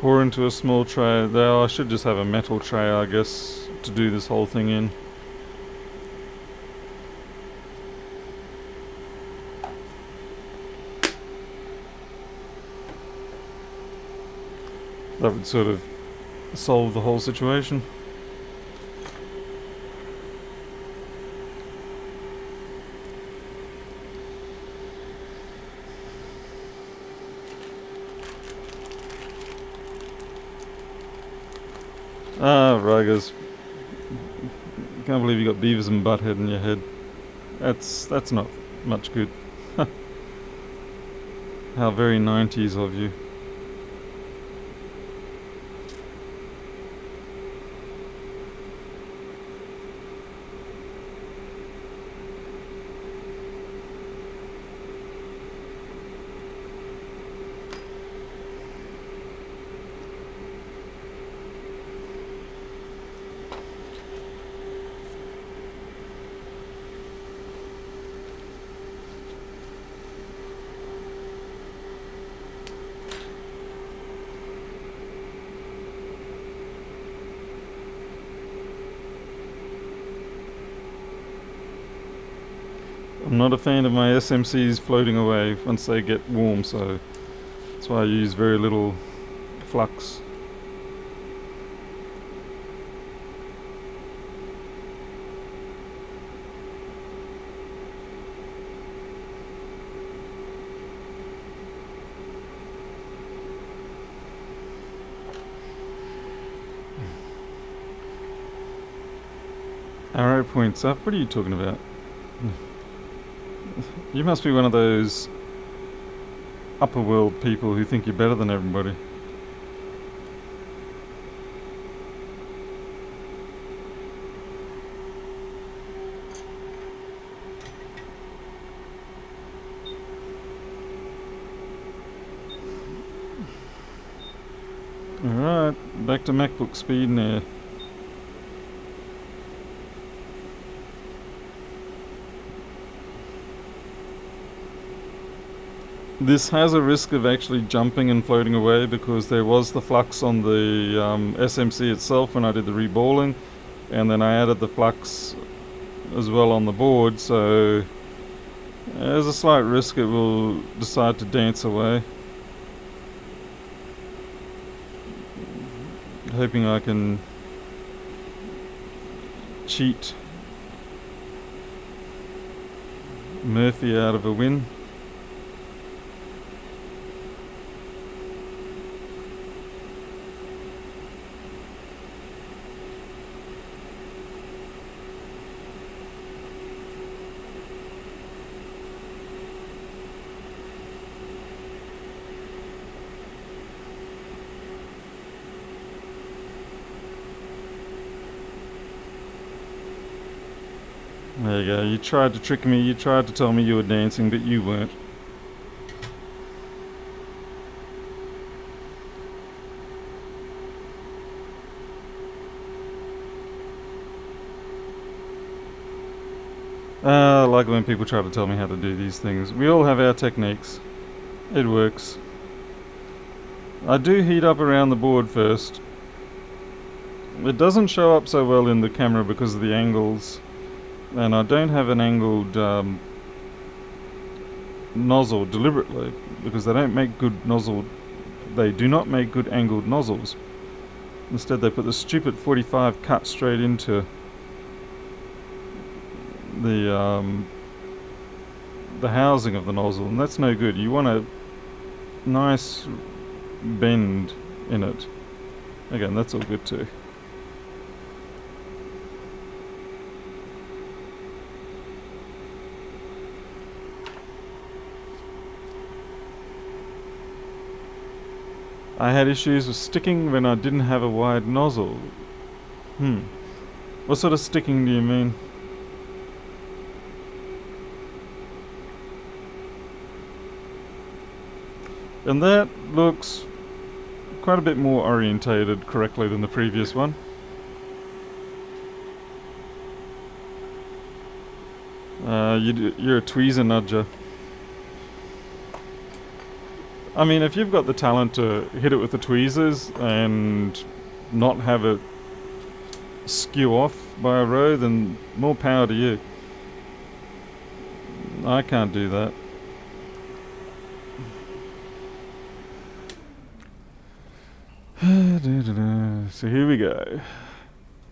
Pour into a small tray. There, I should just have a metal tray, I guess, to do this whole thing in. That would sort of solve the whole situation. Ah, Rugers. Can't believe you got Beavis and Butthead in your head. That's not much good. How very 90s of you. I'm not a fan of my SMCs floating away once they get warm, so that's why I use very little flux. Arrow points up? What are you talking about? You must be one of those upper world people who think you're better than everybody. Alright, back to MacBook speed now. This has a risk of actually jumping and floating away because there was the flux on the SMC itself when I did the reballing, and then I added the flux as well on the board, so there's a slight risk it will decide to dance away. Hoping I can cheat Murphy out of a win. There you go, you tried to trick me, you tried to tell me you were dancing, but you weren't. I like when people try to tell me how to do these things. We all have our techniques. It works. I do heat up around the board first. It doesn't show up so well in the camera because of the angles. And I don't have an angled nozzle deliberately because they don't make good nozzle. They do not make good angled nozzles. Instead, they put the stupid 45 cut straight into the housing of the nozzle, and that's no good. You want a nice bend in it. Again, that's all good too. I had issues with sticking when I didn't have a wide nozzle. What sort of sticking do you mean? And that looks quite a bit more orientated correctly than the previous one. You're a tweezer nudger. I mean, if you've got the talent to hit it with the tweezers and not have it skew off by a row, then more power to you. I can't do that. So here we go.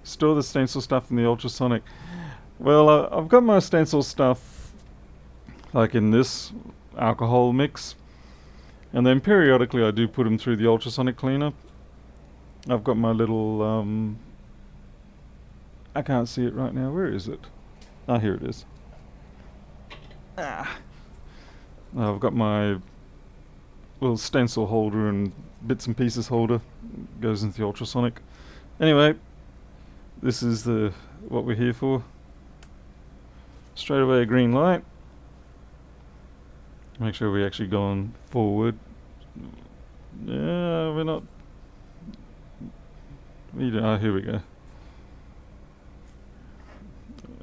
Store the stencil stuff in the ultrasonic. Well, I've got my stencil stuff like in this alcohol mix, and then periodically I do put them through the ultrasonic cleaner. I've got my little I can't see it right now. Where is it? Ah, here it is. I've got my little stencil holder and bits and pieces holder. Goes into the ultrasonic. Anyway, this is what we're here for. Straight away a green light. Make sure we actually gone forward. Yeah, we're not. Here we go.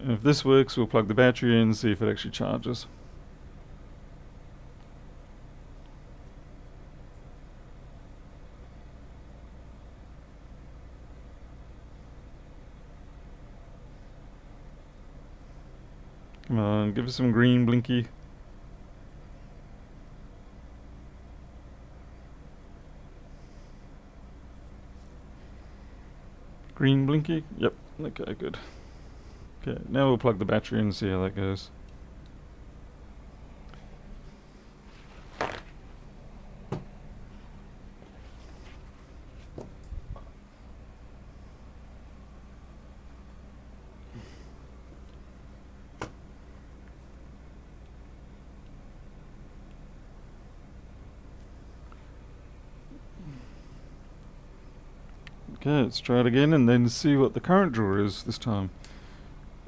And if this works, we'll plug the battery in and see if it actually charges. Come on, give us some green blinky. Green blinky? Yep, okay, good. Okay, now we'll plug the battery in and see how that goes. Okay, let's try it again and then see what the current draw is this time.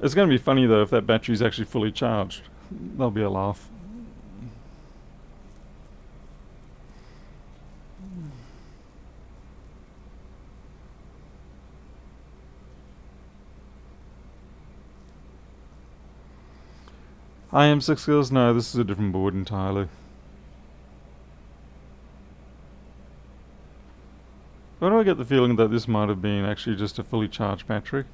It's going to be funny though if that battery's actually fully charged. That'll be a laugh. I am 6 Girls? No, this is a different board entirely. Why do I get the feeling that this might have been actually just a fully charged battery?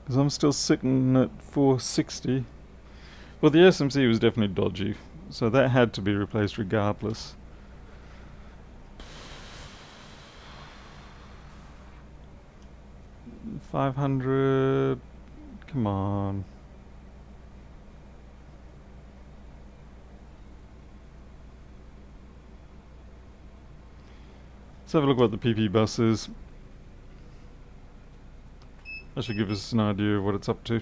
Because I'm still sitting at 460. Well, the SMC was definitely dodgy, so that had to be replaced regardless. 500. Come on. Let's have a look what the PP bus is. That should give us an idea of what it's up to.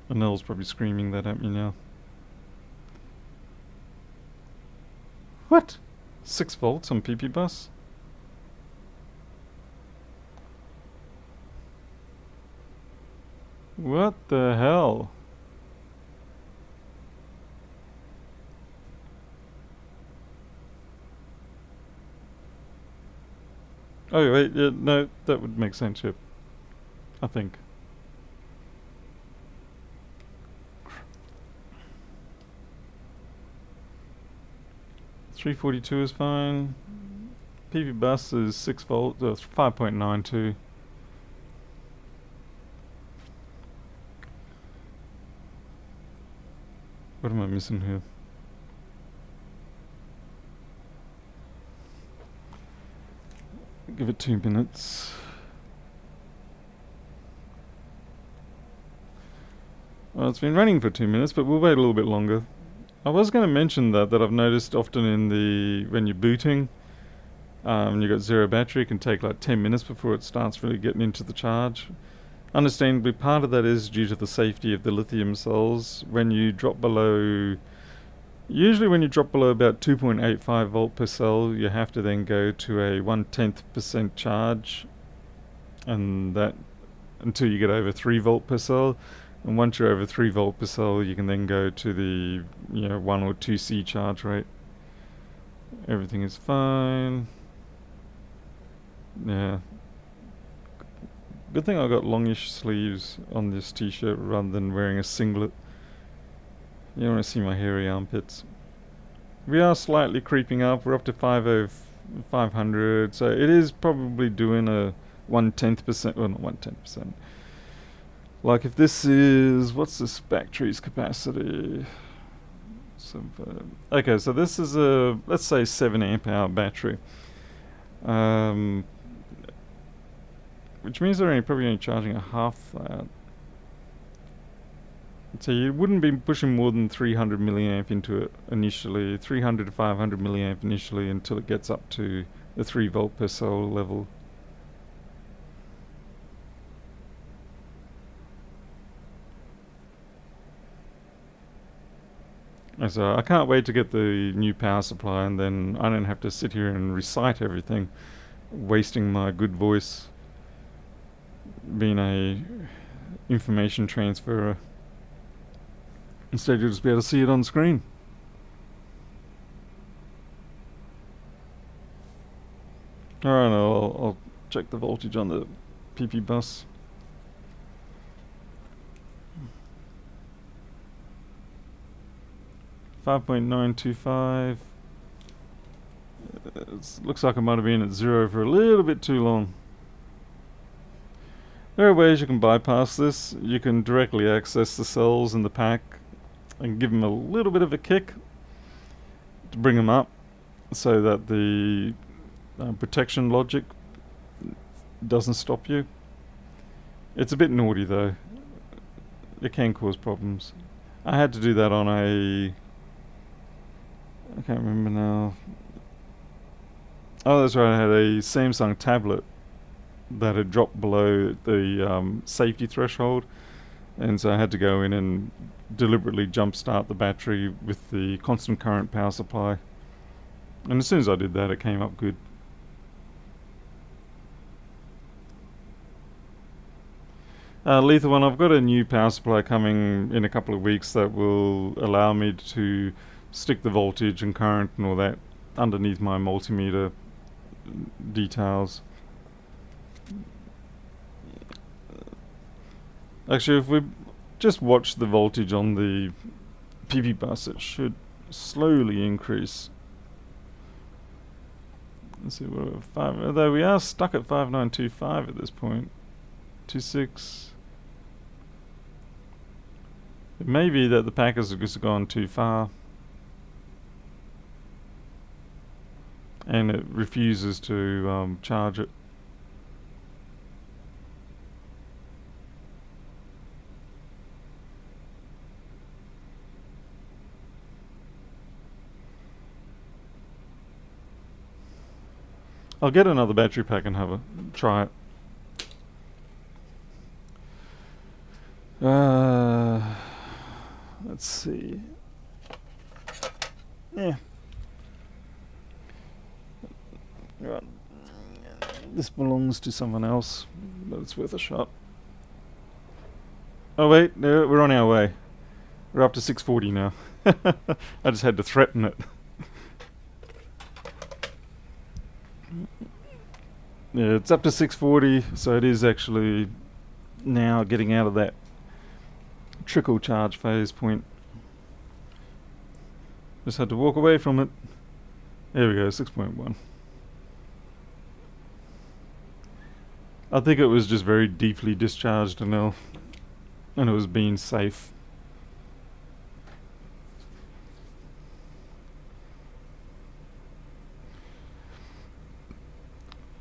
And Nell's probably screaming that at me now. What? 6 volts on PP bus? What the hell? Oh wait, yeah, no, that would make sense, yep. I think. $342 is fine. PV bus is 6 volts, 5.92. What am I missing here? Give it 2 minutes. Well, it's been running for 2 minutes, but we'll wait a little bit longer. I was going to mention that I've noticed often when you're booting, you've got zero battery, it can take like 10 minutes before it starts really getting into the charge. Understandably, part of that is due to the safety of the lithium cells. When you drop below, usually when you drop below about 2.85 volt per cell, you have to then go to a 1/10% charge, and that until you get over 3 volt per cell. And once you're over 3 volt per cell, you can then go to the 1 or 2C charge rate. Everything is fine. Yeah. Good thing I got longish sleeves on this t-shirt rather than wearing a singlet. You don't want to see my hairy armpits. We are slightly creeping up. We're up to 500. So it is probably doing a 1/10%. Well, not 1/10%. Like if this is, what's this battery's capacity? Okay, so this is a, let's say 7 amp hour battery. Which means they're probably only charging a half that. So you wouldn't be pushing more than 300 milliamp into it initially, 300 to 500 milliamp initially until it gets up to the 3 volt per cell level. And so I can't wait to get the new power supply, and then I don't have to sit here and recite everything, wasting my good voice being a information transferer. Instead, you'll just be able to see it on screen. Alright, I'll check the voltage on the PP bus. $5.925. Looks like I might have been at 0 for a little bit too long. There are ways you can bypass this. You can directly access the cells in the pack and give them a little bit of a kick to bring them up so that the protection logic doesn't stop you. It's a bit naughty though. It can cause problems. I had to do that on I can't remember now. Oh, that's right, I had a Samsung tablet that had dropped below the safety threshold, and so I had to go in and deliberately jump start the battery with the constant current power supply. And as soon as I did that, it came up good. Lethal one, I've got a new power supply coming in a couple of weeks that will allow me to stick the voltage and current and all that underneath my multimeter details. Actually, if we just watch the voltage on the PV bus, it should slowly increase. Let's see, what 5, although we are stuck at 5925 at this point. 26. It may be that the pack has just gone too far and it refuses to charge it. I'll get another battery pack and have a try it. Let's see. Yeah. Right. This belongs to someone else, but it's worth a shot. Oh wait, no, we're on our way. We're up to 640 now. I just had to threaten it. Yeah, it's up to 640, so it is actually now getting out of that trickle charge phase point. Just had to walk away from it. There we go, 6.1. I think it was just very deeply discharged and it was being safe.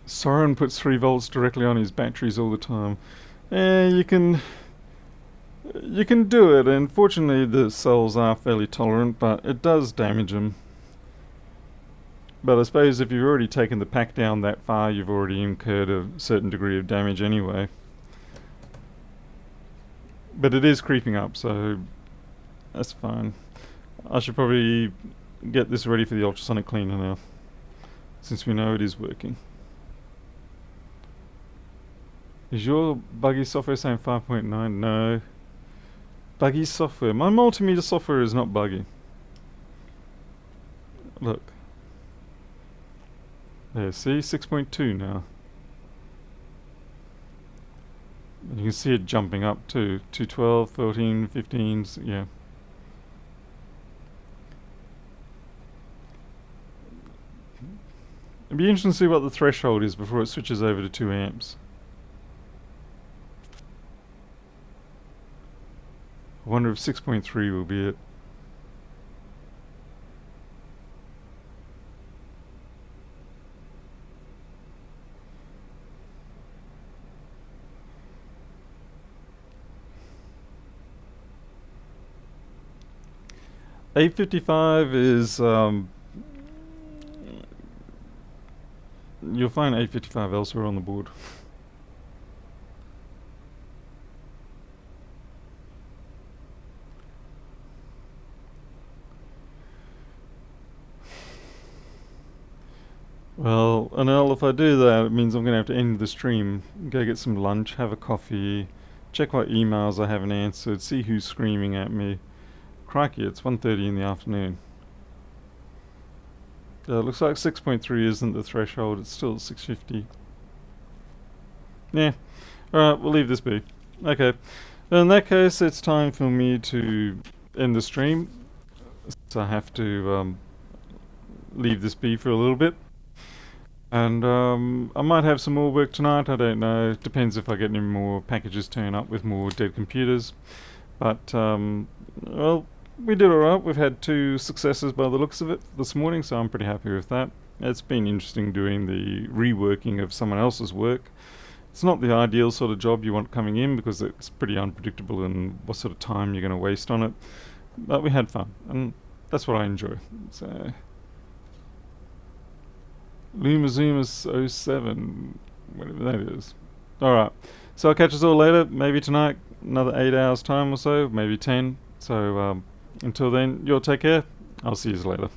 Soren puts 3 volts directly on his batteries all the time. You can do it, and fortunately the cells are fairly tolerant, but it does damage them. But I suppose if you've already taken the pack down that far, you've already incurred a certain degree of damage anyway. But it is creeping up, so that's fine. I should probably get this ready for the ultrasonic cleaner now, since we know it is working. Is your buggy software saying 5.9? No. Buggy software. My multimeter software is not buggy. Look. There, see? 6.2 now. And you can see it jumping up too. 212, 13, 15, yeah. It'd be interesting to see what the threshold is before it switches over to 2 amps. I wonder if 6.3 will be it. A55 is you'll find A55 elsewhere on the board. Well, Anel, if I do that, it means I'm going to have to end the stream, go get some lunch, have a coffee, check what emails I haven't answered, see who's screaming at me. Crikey, it's 1:30 in the afternoon. Looks like 6.3 isn't the threshold, it's still 650. Yeah, alright, we'll leave this be. Okay, in that case, it's time for me to end the stream. So I have to leave this be for a little bit. And I might have some more work tonight, I don't know. Depends if I get any more packages turn up with more dead computers. But, well, we did alright. We've had 2 successes by the looks of it this morning, so I'm pretty happy with that. It's been interesting doing the reworking of someone else's work. It's not the ideal sort of job you want coming in because it's pretty unpredictable in what sort of time you're going to waste on it. But we had fun, and that's what I enjoy. So, Lumazumas 07, whatever that is. Alright, so I'll catch us all later, maybe tonight, another 8 hours time or so, maybe 10. So until then, you'll take care. I'll see you later.